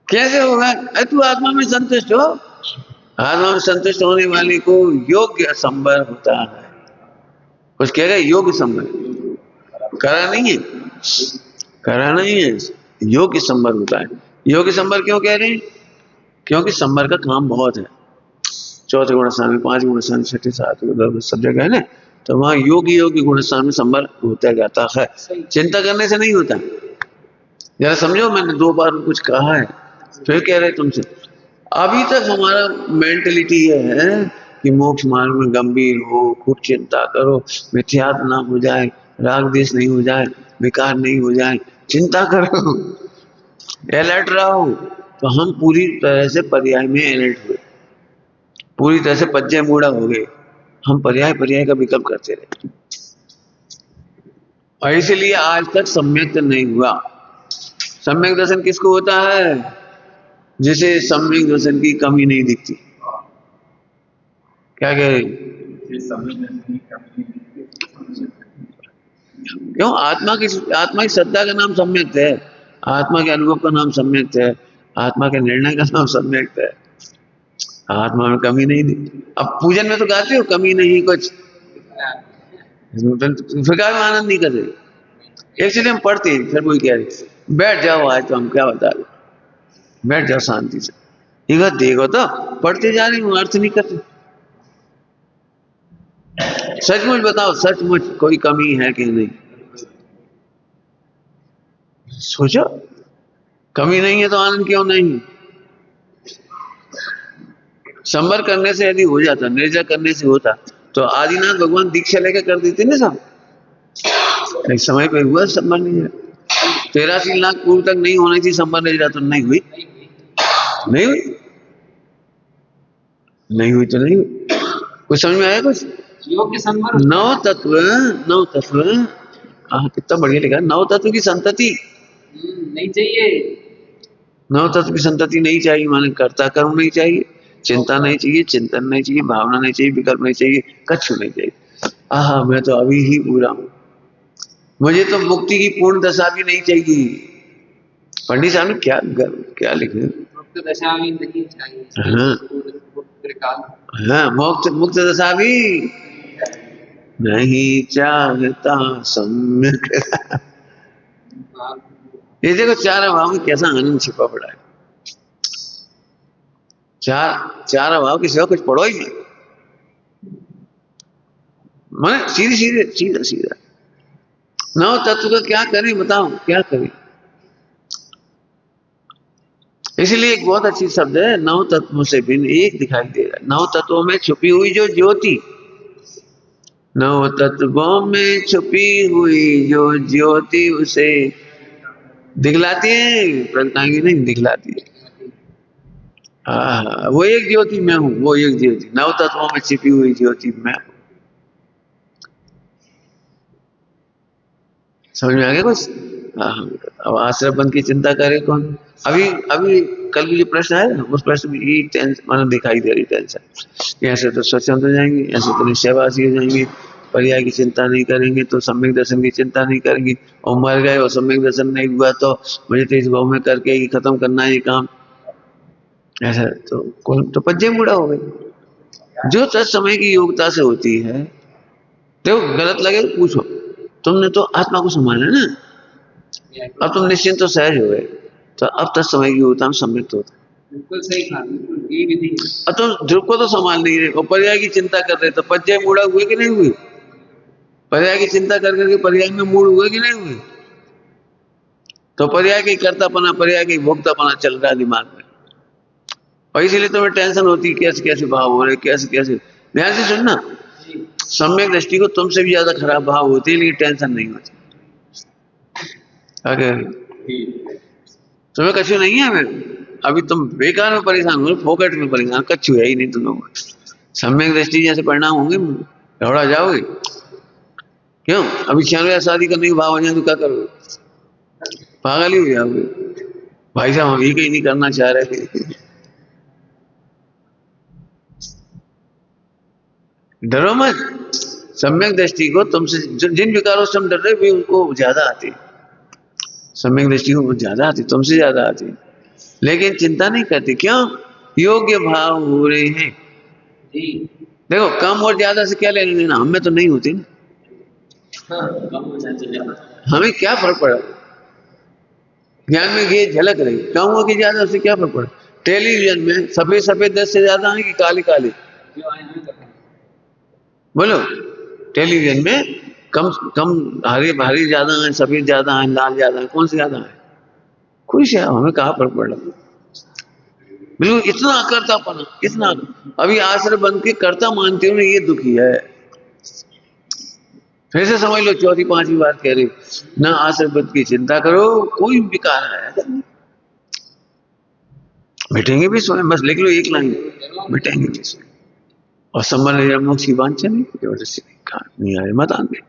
कैसे होगा? तू आत्मा में संतुष्ट हो। आत्मा में संतुष्ट होने वाले को योग्य संबर होता है। कुछ कह रहे योग्य संबर, करा नहीं है, करा नहीं है, योग्य संबर होता है। योग्य संबर क्यों कह रहे हैं? क्योंकि संबर का काम बहुत है। चौथे गुणस्थान में, 5 गुणस्थान, 6, 7 सब जगह है ना, तो वहां योग्य गुणस्थान में संबर होता जाता है। चिंता करने से नहीं होता। जरा समझो, मैंने 2 बार कुछ कहा है, फिर कह रहे तुमसे। अभी तक हमारा मेंटेलिटी ये है कि मोक्ष मार्ग में गंभीर हो, खूब चिंता करो, मिथ्यात्व ना हो जाए, राग द्वेष नहीं हो जाए, विकार नहीं हो जाए, चिंता करो, अलर्ट रहो। तो हम पूरी तरह से पर्याय में अलर्ट हुए, पूरी तरह से पज्जे मूड़ा हो गए। हम पर्याय का विकल्प करते रहे और इसीलिए आज तक सम्यक नहीं हुआ। सम्यक दर्शन किसको होता है? जिसे सम्यक दर्शन की कमी नहीं दिखती। क्या कह रहे? क्यों? आत्मा की श्रद्धा का नाम सम्यक है, आत्मा के अनुभव का नाम सम्यक है, आत्मा के निर्णय का नाम सम्यक है। आत्मा में कमी नहीं दिखती। अब पूजन में तो गाते हो कमी नहीं कुछ, फिर क्या आनंद नहीं कर रहे? इसलिए हम पढ़ते हैं। फिर वही कह रहे बैठ जाओ, आज तो हम क्या बता रहे, बैठ जाओ शांति से। देखो तो पढ़ते जा रहे हूँ, अर्थ नहीं करते। सचमुच बताओ, सचमुच कोई कमी है कि नहीं? सोचो, कमी नहीं है तो आनंद क्यों नहीं? संबर करने से यदि हो जाता, निर्जर करने से होता, तो आदिनाथ भगवान दीक्षा लेकर कर देते ना सब। एक समय पे हुआ संबर नहीं, 83 लाख पूर्व तक नहीं होनी थी संबर नहीं रहा, तो नहीं हुई, नहीं हुई, नहीं हुई तो नहीं हुई। कुछ समझ में आया? कुछ नव तत्व, नव तत्व, कितना बढ़िया लिखा, नव तत्व की संतति नहीं चाहिए। नव तत्व की संतति नहीं चाहिए, माने कर्ता कर्म नहीं चाहिए, चिंता नहीं चाहिए, चिंतन नहीं चाहिए, भावना नहीं चाहिए, विकल्प नहीं चाहिए, कछु नहीं चाहिए। आहा, मैं तो अभी ही पूरा हूं, मुझे तो मुक्ति की पूर्ण दशा भी नहीं चाहिए। पंडित साहब ने क्या लिखे? मुक्त दशा भी नहीं चाहिए। हाँ, मुक्त दशा भी नहीं चाहता सम्यक। ये देखो, 4 अभाव में कैसा आनंद छिपा पड़ा है। चार अभाव के सिवा कुछ पढ़ो ही नहीं, मैंने सीधा सीधा। नव तत्व का क्या करें, बताओ क्या करें? इसलिए एक बहुत अच्छी शब्द है, नव तत्वों से भिन्न एक दिखाई दे रहा है। नव तत्वों में छुपी हुई जो ज्योति, नव तत्वों में छुपी हुई जो ज्योति उसे दिखलाती है, प्रगटाएंगे नहीं, दिखलाती है। हाँ, वो एक ज्योति मैं हूँ, वो एक ज्योति, नव तत्वों में छिपी हुई ज्योति मैं हूँ। समझ में आ गया कुछ? हाँ। अब आश्रय बंद की चिंता करे कौन? अभी अभी कल भी जो प्रश्न आया ना, उस प्रश्न में यही टेंशन मानो दिखाई दे रही टेंशन। ऐसे तो स्वच्छंद हो जाएंगे, ऐसे तो निश्चयवासी हो जाएंगे, पर्याय की चिंता नहीं करेंगे तो सम्यक दर्शन की चिंता नहीं करेंगे, और मर गए और सम्यक दर्शन नहीं हुआ तो मुझे तो इस भाव में करके ही खत्म करना है ये काम। ऐसा तो कौन तो पज्जे मुड़ा हो गए। जो तत्समय की योग्यता से होती है, देखो गलत लगे तो पूछो, तुमने तो आत्मा को संभाला ना, अब तुम निश्चिंत तो सहज हो गए, तो अब तत्समय की योग्यता में सम्मिलित होता है। बिल्कुल सही कहा, बिल्कुल ये विधि है। अब तुम ध्रुव को तो संभाल नहीं रहे और पर्याय की चिंता कर रहे, तो पज्जे मुड़ा हुए कि नहीं हुए? पर्याय की चिंता कर करके पर्याय में मूड हुए कि नहीं हुए? तो पर्याय की कर्तापना, पर्याय की भोक्तापना चल रहा है दिमाग में, और इसीलिए तुम्हें टेंशन होती है, कैसे कैसे भाव हो रहे, कैसे कैसे। ध्यान से सुनना, सम्यक दृष्टि को तुमसे भी ज्यादा खराब भाव होती है, लेकिन टेंशन नहीं होती। आगे तुम्हें कछु नहीं है, मैं अभी तुम बेकार में परेशान हो, फोकट में परेशान, कछु है ही नहीं तुम लोग। सम्यक दृष्टि जैसे परिणाम होंगे, दौड़ा जाओगे। क्यों? अभी 96 शादी करने के भाव हो जाए तो क्या करोगे? पागल ही हो जाओगे। भाई साहब हम ही कहीं नहीं करना चाह रहे थे। डरो मत, सम्यक दृष्टि को तुमसे जिन विकारों से हम डर रहे वे उनको ज्यादा आती है, सम्यक दृष्टि को ज्यादा आती, तुमसे ज्यादा आती, लेकिन चिंता नहीं करती। क्यों? योग्य भाव हो रहे हैं। देखो कम और ज्यादा से क्या लेने देना, हमें तो नहीं होती ना। हमें क्या फर्क पड़ा? ज्ञान में ये झलक रही, कम हो कि ज्यादा, उससे क्या फर्क पड़ा? टेलीविजन में सफेद सफेद देश से ज्यादा है कि काले काले? बोलो, टेलीविजन में कम कम हरे हरे ज्यादा है, सफेद ज्यादा है, लाल ज्यादा है, कौन से ज्यादा है? खुश है, हमें कहाँ फर्क पड़ रहा? बिल्कुल इतना करतापना, इतना। अभी आश्रय बंद के कर्ता मानते हो ना, ये दुखी है। फिर से समझ लो, चौथी पांचवी बार कह रही, ना आश्रय बंद की चिंता करो, कोई विकार है मिटेंगे भी स्वयं। बस लिख लो एक लाइन, मिटेंगे भी स्वयं। और संबंध मोक्ष की वांछा नहीं, जबरदस्ती नहीं आए मत आने।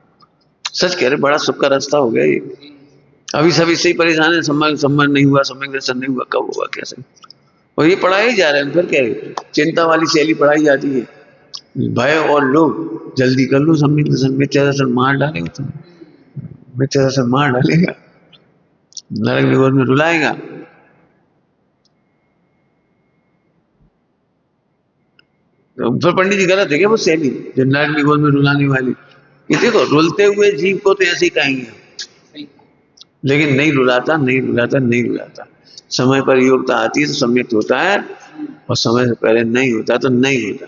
सच कह रहे, बड़ा सुख का रास्ता हो गया ये। अभी सब इससे ही परेशान है, सम्मान नहीं हुआ, सम्यक दर्शन नहीं हुआ, कब होगा, कैसे? और ये पढ़ाए जा रहे हैं, फिर कह रहे चिंता वाली शैली पढ़ाई जाती है, भय और लोभ, जल्दी कर लो सम्यक दर्शन, मिथ्या दर्शन मार डालेगा तुम, मिथ्या दर्शन मार डालेगा, नरक निगोर में रुलाएगा। तो फिर पंडित जी गलत है क्या वो शैली, जो नरक निगोर में रुलाने वाली? ये देखो, रुलते हुए जीव को तो ऐसे ही कहेंगे, लेकिन नहीं रुलाता, नहीं रुलाता, नहीं रुलाता। समय पर योग्यता आती है तो सम्यक होता है, और समय से पहले नहीं होता तो नहीं होता।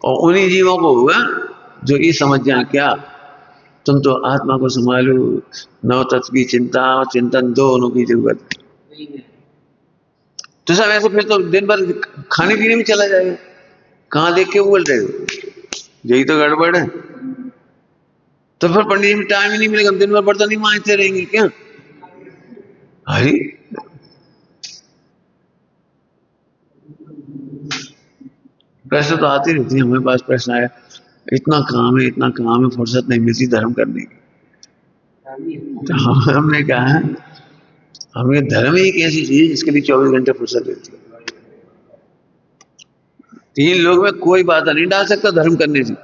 और उन्हीं जीवों को होगा जो ये समझ जाए, क्या तुम तो आत्मा को संभालो, नव तत्व की चिंता और चिंतन दोनों की जरूरत है। तो सब ऐसे फिर तो दिन भर खाने पीने में चला जाएगा, कहाँ देख के बोल रहे हो, यही तो गड़बड़ है। तो फिर पंडित जी में टाइम ही नहीं मिलेगा, दिन भर बर्तन ही मांजते रहेंगे क्या? अरे प्रश्न तो आती रहती है, हमारे पास प्रश्न आया, इतना काम है, इतना काम है, फुर्सत नहीं मिलती धर्म करने की। तो हमने कहा हमें धर्म ही एक ऐसी चीज है जिसके लिए 24 घंटे फुर्सत रहती है। 3 लोग में कोई बाधा नहीं डाल सकता धर्म करने से।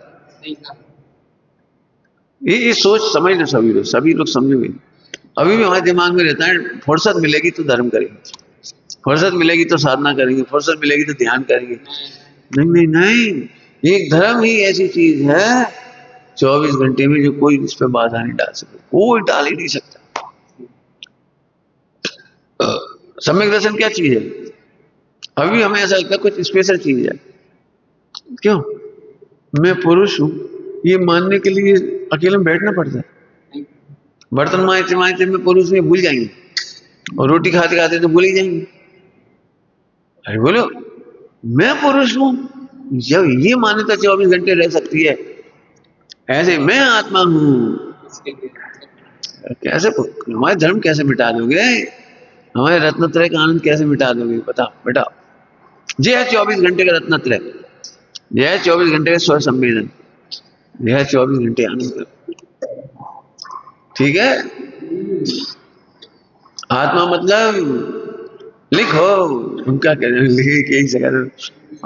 ये सोच समझ लो सभी लोग समझोगे। अभी भी हमारे दिमाग में रहता है, फुर्सत मिलेगी तो धर्म करेंगे, फुर्सत मिलेगी तो साधना करेंगे, फुर्सत मिलेगी तो ध्यान करेंगे। नहीं नहीं नहीं, एक धर्म ही ऐसी चीज है 24 घंटे में जो कोई इस पर बाधा नहीं डाल सकता, कोई डाल ही नहीं सकता। सम्यक दर्शन क्या चीज है? अभी हमें ऐसा लगता है कुछ स्पेशल चीज है। क्यों? मैं पुरुष हूं, ये मानने के लिए अकेले में बैठना पड़ता है। बर्तन मांजते मांजते में पुरुष में भूल जाएंगे, और रोटी खाते खाते तो भूल ही जाएंगे। अरे बोलो, मैं पुरुष हूं, जब ये मान्यता 24 घंटे रह सकती है, ऐसे मैं आत्मा हूं, कैसे हमारे धर्म कैसे मिटा दोगे? हमारे रत्नत्रय का आनंद कैसे मिटा दोगे? बताओ बेटा। यह है 24 घंटे का रत्नत्रय, यह है 24 घंटे का स्व संवेदन, यह है 24 घंटे आनंद। ठीक है, आत्मा मतलब लिखो, उनका कहना लिख यही जगह,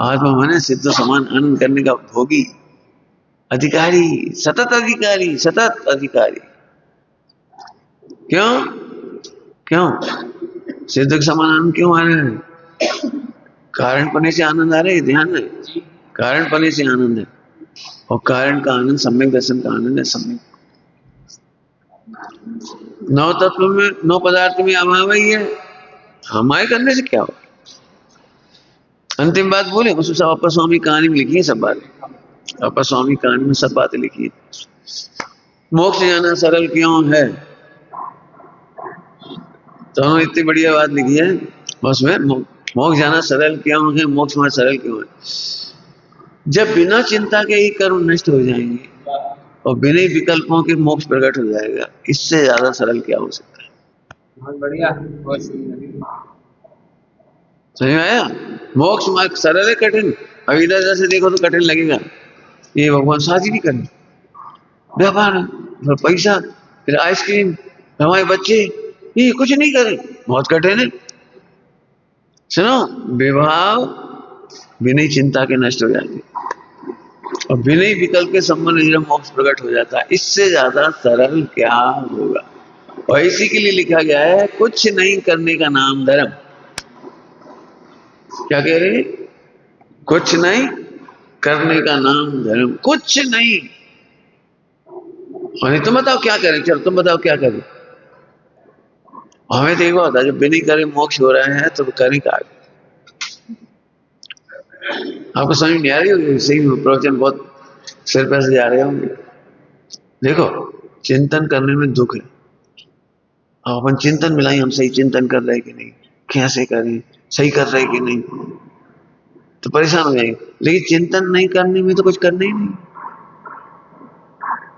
आत्मा माने सिद्ध समान आनंद करने का भोगी, अधिकारी, सतत अधिकारी, सतत अधिकारी। क्यों क्यों सिद्ध के समान आनंद क्यों आ रहे हैं? कारण पने से आनंद आ रहे हैं, ध्यान है, कारण पने से आनंद है, और कारण का आनंद सम्यक दर्शन का आनंद है। सम्यक नौ तत्व में, नौ पदार्थ में अभाव ही है, हमारे करने से क्या हो। अंतिम बात बोले, उसमें सब अपर स्वामी कहानी में लिखी है, सब बातें अपर स्वामी कहानी में सब बातें लिखी है। मोक्ष जाना सरल क्यों है, तो उन्होंने इतनी बढ़िया बात लिखी है उसमें, मोक्ष जाना सरल क्यों है, मोक्ष में सरल क्यों है। जब बिना चिंता के ही कर्म नष्ट हो जाएंगे और बिना विकल्पों के मोक्ष प्रकट हो जाएगा, इससे ज्यादा सरल क्या हो सकता है। बहुत बढ़िया, बहुत सुंदर। समझ में आया? मोक्ष मार्ग सरल है कठिन, अब इधर से देखो तो कठिन लगेगा। ये भगवान शादी भी करें, व्यापार, फिर पैसा, फिर आइसक्रीम, हमारे बच्चे, ये कुछ नहीं करें, बहुत कठिन है। सुनो, विभाव बिना चिंता के नष्ट हो जाते और बिना विकल्प के संबंध जब मोक्ष प्रकट हो जाता है, इससे ज्यादा सरल क्या होगा। और इसी के लिए लिखा गया है, कुछ नहीं करने का नाम धर्म। क्या कह रहे हैं? कुछ नहीं करने का नाम धर्म, कुछ नहीं। और तुम बताओ क्या करें, चलो तुम बताओ क्या करें। हमें तो एक बात है, जब बिना करे मोक्ष हो रहा है तो करें क्या? आपको समझ नहीं आ रही होगी, सही प्रवचन बहुत सिर पैर से जा रहे होंगे। देखो, चिंतन करने में दुख है, अपन चिंतन मिलाई, हम सही चिंतन कर रहे कि नहीं, कैसे करें, सही कर रहे कि नहीं, तो परेशान हो जाएंगे। लेकिन चिंतन नहीं करने में तो कुछ करना ही नहीं,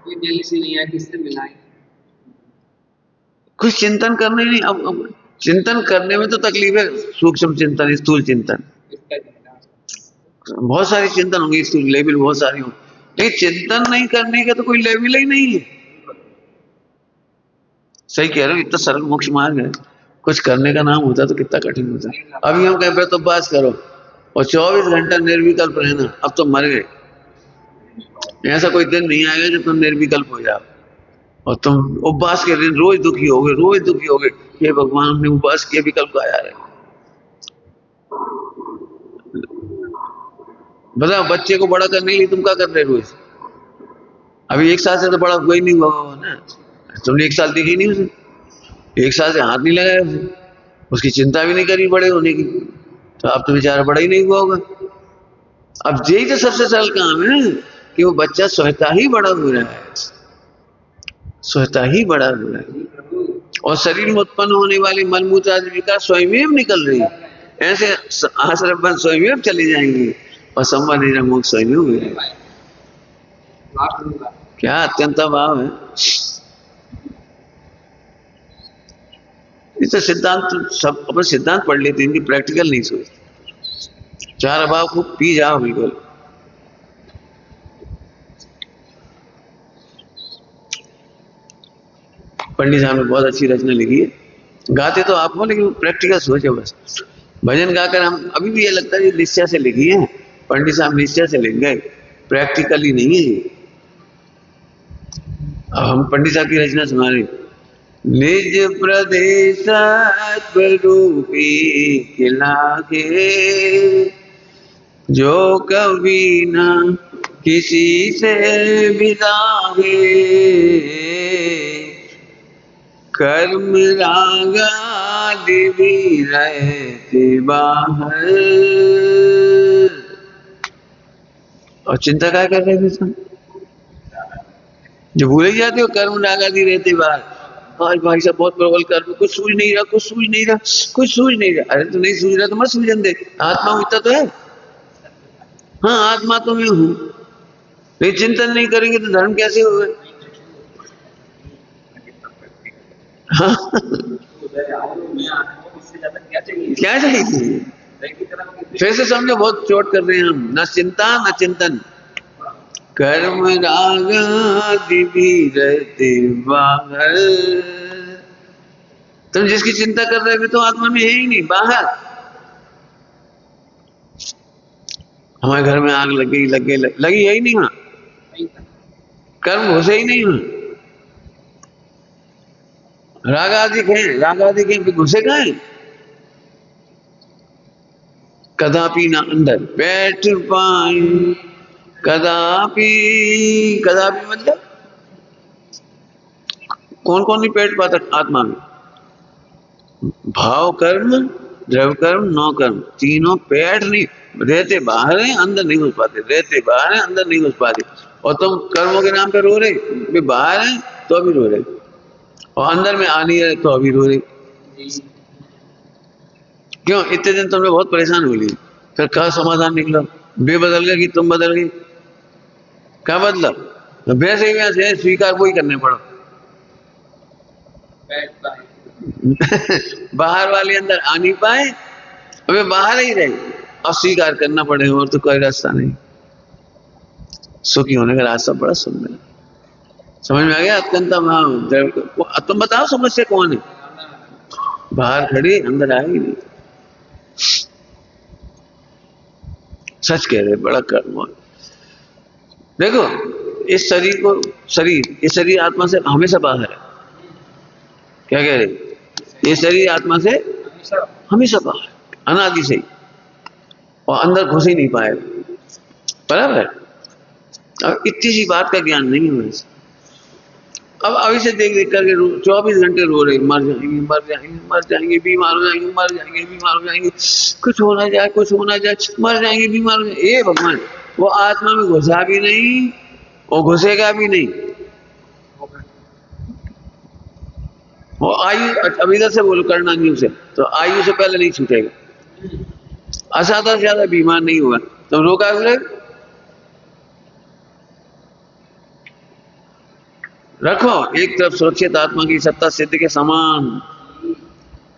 कोई दिल से नहीं है, किससे मिलाएं, कुछ चिंतन करना ही नहीं। अब चिंतन करने में तो तकलीफ है, सूक्ष्म चिंतन, स्थूल चिंतन, बहुत सारी चिंतन होंगे, स्थूल लेवल बहुत सारी होंगे, लेकिन चिंतन नहीं करने का तो कोई लेवल ही नहीं है। सही कह रहे हो, इतना सरल मोक्ष मार्ग है, कुछ करने का नाम होता तो कितना कठिन होता। अभी हम कह पे तो बस करो और 24 घंटा निर्विकल्प रहना, अब तो मर गए। ऐसा कोई दिन नहीं आएगा कि तुम निर्विकल्प हो जाओ और तुम उपवास के दिन रोज दुखी हो गए, रोज दुखी हो गए, हे भगवान हमने उपवास किया, विकल्प आया है। बताओ, बच्चे को बड़ा करने के लिए तुम क्या कर रहे हो रोज? अभी 1 साल से तो बड़ा हुआ ही नहीं हुआ ना, तुमने 1 साल देखी नहीं उसे, 1 साल से हाथ नहीं लगाया उसे, उसकी चिंता भी नहीं करी बड़े होने की, तो अब तो बेचारा बड़ा ही नहीं हुआ होगा। अब यही तो सबसे सरल काम है कि वो बच्चा स्वतः ही बड़ा हो रहा है, स्वतः ही बड़ा हो रहा है, और शरीर में उत्पन्न होने वाली मलमूत्र आदि विकार स्वयं निकल रही है। ऐसे आश्रम बन स्वयं चले जाएंगे और संबंध मोक्ष स्वयं हुए। क्या अत्यंत भाव है। इस सिद्धांत सब अपने सिद्धांत पढ़ लेते, इनकी प्रैक्टिकल नहीं सोचते। 4 अभाव को पी जाओ बिल्कुल। पंडित साहब ने बहुत अच्छी रचना लिखी है, गाते तो आप हो लेकिन प्रैक्टिकल सोचो बस। भजन गाकर हम अभी भी ये लगता है निश्चय से लिखी है, पंडित साहब निश्चय से लिख गए, प्रैक्टिकली नहीं है। अब हम पंडित साहब की रचना सुना रहे, निज प्रदेश स्वरूपी खिला के जो कभी ना किसी से बिदागे, कर्म रागादि भी रहते बाहर। और चिंता क्या कर रहे थे, जो भूल ही जाते हो, कर्म रागादि रहते बाहर। आज भाई साहब बहुत प्रबल कर्म, कुछ सूझ नहीं रहा, कुछ सूझ नहीं रहा, कुछ सूझ नहीं रहा। अरे तो नहीं सूझ रहा तो मत सूझन दे, आत्मा होता तो है। हाँ, आत्मा तो मैं हूं, लेकिन चिंतन नहीं करेंगे तो धर्म कैसे होगा। हाँ क्या चाहिए, फिर से समझो, बहुत चोट कर रहे हैं हम। न चिंता न चिंतन, कर्म राग आदि भी रहते बाहर। तुम जिसकी चिंता कर रहे हो तो आत्मा में है ही नहीं, बाहर। हमारे घर में आग लगी लगी है ही नहीं वहां, कर्म घुसे ही नहीं वहां। राग आदि के घुसे कहाँ है? कदापि ना अंदर बैठ पाए, कदापि। कदापि मतलब कौन कौन नहीं बैठ पाता आत्मा में? भाव कर्म, द्रव्य कर्म, नौ कर्म, तीनों बैठ नहीं, रहते बाहर है, अंदर नहीं घुस पाते, रहते बाहर है, अंदर नहीं घुस पाते। और तुम कर्मों के नाम पे रो रहे, वे बाहर है तो अभी रो रहे, और अंदर में आ नहीं रहे तो अभी रो रहे। क्यों? इतने दिन तुमने बहुत परेशान हो ली, फिर क्या समाधान निकला? वे बदल गए कि तुम बदल गई? क्या बदला? वैसे ही वैसे स्वीकार वही करने पड़ो। बाहर वाले अंदर आ नहीं पाए, वे बाहर ही रहे, और स्वीकार करना पड़े, और तो कोई रास्ता नहीं। सुखी होने का रास्ता बड़ा सुंदर है। समझ में आ गया? अत्यंत। तुम बताओ समस्या कौन है? बाहर खड़ी, अंदर आ ही नहीं। सच कह रहे, बड़ा कर्म। देखो इस शरीर आत्मा से हमेशा बाहर है। क्या कह रहे? ये शरीर आत्मा से हमेशा बाहर, अनादि से ही, और अंदर घुस ही नहीं पाएगा। बराबर है? अब इतनी सी बात का ज्ञान नहीं है। अब अभी से देख देख करके 24 घंटे रो रहे, मर जाएंगे, मर जाएंगे, मर जाएंगे, बीमार हो जाएंगे, मर जाएंगे, बीमार हो जाएंगे, कुछ होना जाए, कुछ होना जाए, मर जाएंगे, बीमार हो जाएंगे। ये भगवान, वो आत्मा में घुसा भी नहीं और घुसेगा भी नहीं। वो आयु, अब इधर से बोलो कर्णांगियों से, तो आयु से पहले नहीं छूटेगा। असाधा से ज्यादा बीमार नहीं हुआ तो रोका हुए रखो एक तरफ सुरक्षित आत्मा की सत्ता, सिद्ध के समान,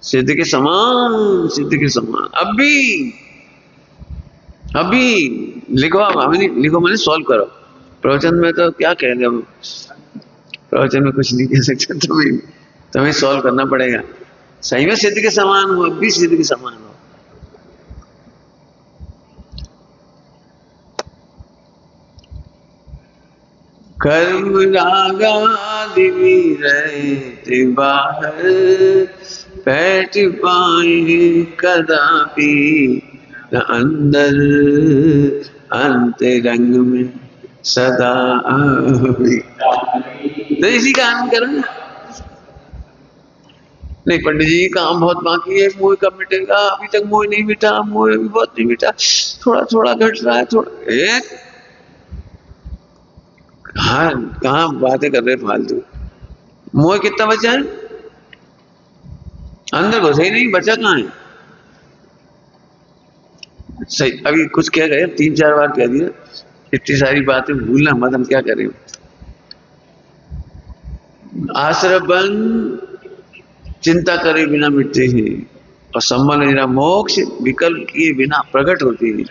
सिद्ध के समान, सिद्ध के समान। अभी लिखो, आप हमें नहीं लिखो, मैंने सॉल्व करो। प्रवचन में तो क्या कह रहे हो, प्रवचन में कुछ नहीं कह सकते, तुम्हें सॉल्व करना पड़ेगा। सही में सिद्ध के समान हो, अब भी सिद्ध के समान हो। कर्म रागादि भी रहते बाहर, बैठ पाए कदापि न अंदर, अंतरंग में सदा। तो इसी का आनंद करो ना। नहीं पंडित जी काम बहुत बाकी है, मोह कब मिटेगा? अभी तक मोह नहीं मिटा, मोह अभी बहुत नहीं मिटा, थोड़ा थोड़ा घट रहा है, थोड़ा। कहाँ बातें कर रहे फालतू? मोह कितना बचा है? अंदर घुसे ही नहीं, बचा कहाँ है? सही, अभी कुछ कह गए, 3-4 बार कह दिया, इतनी सारी बातें भूलना मत, हम क्या करें? आश्रय बंद चिंता करे बिना मिटते हैं, और संबंध मेरा मोक्ष विकल्प किए बिना प्रकट होते हैं।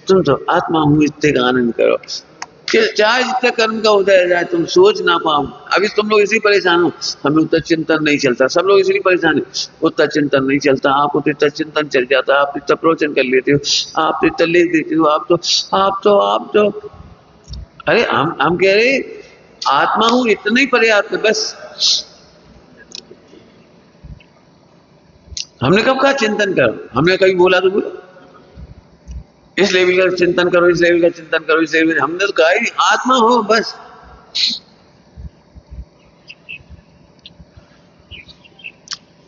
तुम तो आत्मा हूं इतने का आनंद करो, चाहे जितना कर्म का उदय जाए तुम सोच ना पाओ। अभी तुम लोग इसी परेशान हो, हमें उतना चिंतन नहीं चलता, सब लोग इसलिए परेशान है, उतना चिंतन नहीं चलता। आपको तो इतना चिंतन चल जाता, आप इतना प्रवचन कर लेते हो, आप तो इतना लिख देते हो, आप तो अरे हम कह रहे आत्मा हूं इतना ही पर्याप्त, बस। हमने कब कहा चिंतन करो? हमने कभी बोला तो बोलो इस लेवल का चिंतन करो, इस लेवल का चिंतन करो, इस लेवल? हमने तो कहा ही आत्मा हो बस।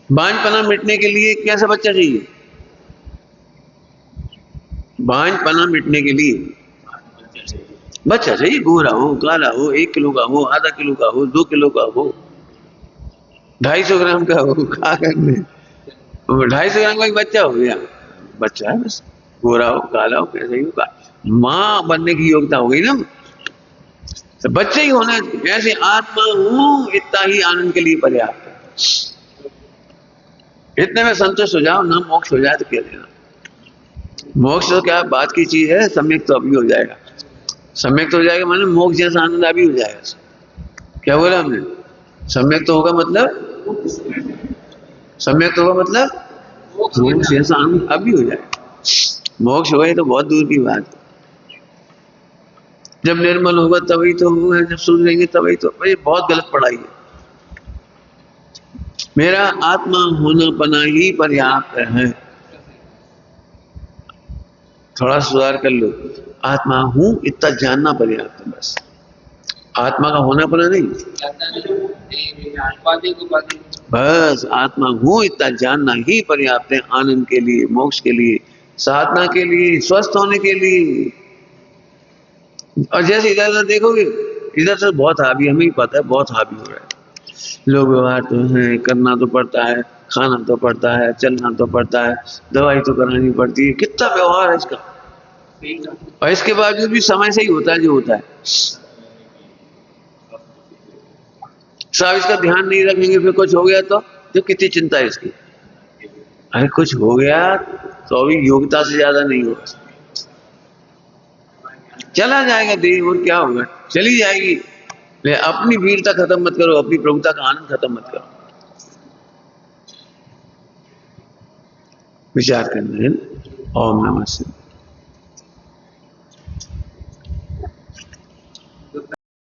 बांझपना मिटने के लिए कैसा बच्चा चाहिए? बांझपना मिटने के लिए बच्चा चाहिए, गोरा हो, काला हो, 1 किलो का हो, आधा किलो का हो, 2 किलो का हो, 250 ग्राम का हो, खा करने 250 ग्राम का एक बच्चा हो गया, बच्चा है बस। गोरा हो, काला हो, कैसे ही होगा, मां बनने की योग्यता हो गई ना, तो बच्चे ही होना। ऐसे आत्मा हूं इतना ही आनंद के लिए पर्याप्त है। इतने में संतुष्ट हो जाओ ना, मोक्ष हो जाए तो कह देना। मोक्ष तो क्या बात की चीज है, सम्यक तो अभी हो जाएगा। सम्यक तो हो जाएगा माने मोक्ष जैसा आनंद अभी हो जाएगा। क्या बोला हमने? सम्यक तो होगा मतलब, सम्यक तो होगा मतलब मोक्ष जैसा आनंद अभी हो जाएगा। मोक्ष होगा तो बहुत दूर की बात है। जब निर्मल होगा तभी तो होगा, जब सुन लेंगे तभी तो। भाई बहुत गलत पढ़ाई है। मेरा आत्मा होना पना ही पर्याप्त है। थोड़ा सुधार कर लो, आत्मा हूं इतना जानना पर्याप्त है बस। आत्मा का होना पना नहीं, बस आत्मा हूं इतना जानना ही पर्याप्त है। आनंद के लिए, मोक्ष के लिए, साधना के लिए, स्वस्थ होने के लिए। और जैसे इधर उधर देखोगे, इधर से बहुत हावी, हमें ही पता है बहुत हावी हो रहा है। लोग व्यवहार तो है, करना तो पड़ता है, खाना तो पड़ता है, चलना तो पड़ता है, दवाई तो करानी पड़ती है, कितना व्यवहार है इसका। और इसके बावजूद भी समय से ही होता है जो होता है। साहब इसका ध्यान नहीं रखेंगे, फिर कुछ हो गया तो कितनी चिंता है इसकी। अरे कुछ हो गया तो अभी योग्यता से ज्यादा नहीं होगा, चला जाएगा देह, और क्या होगा, चली जाएगी। अपनी वीरता खत्म मत करो, अपनी प्रभुता का आनंद खत्म मत करो। विचार करना है। ओम नमः शिवाय।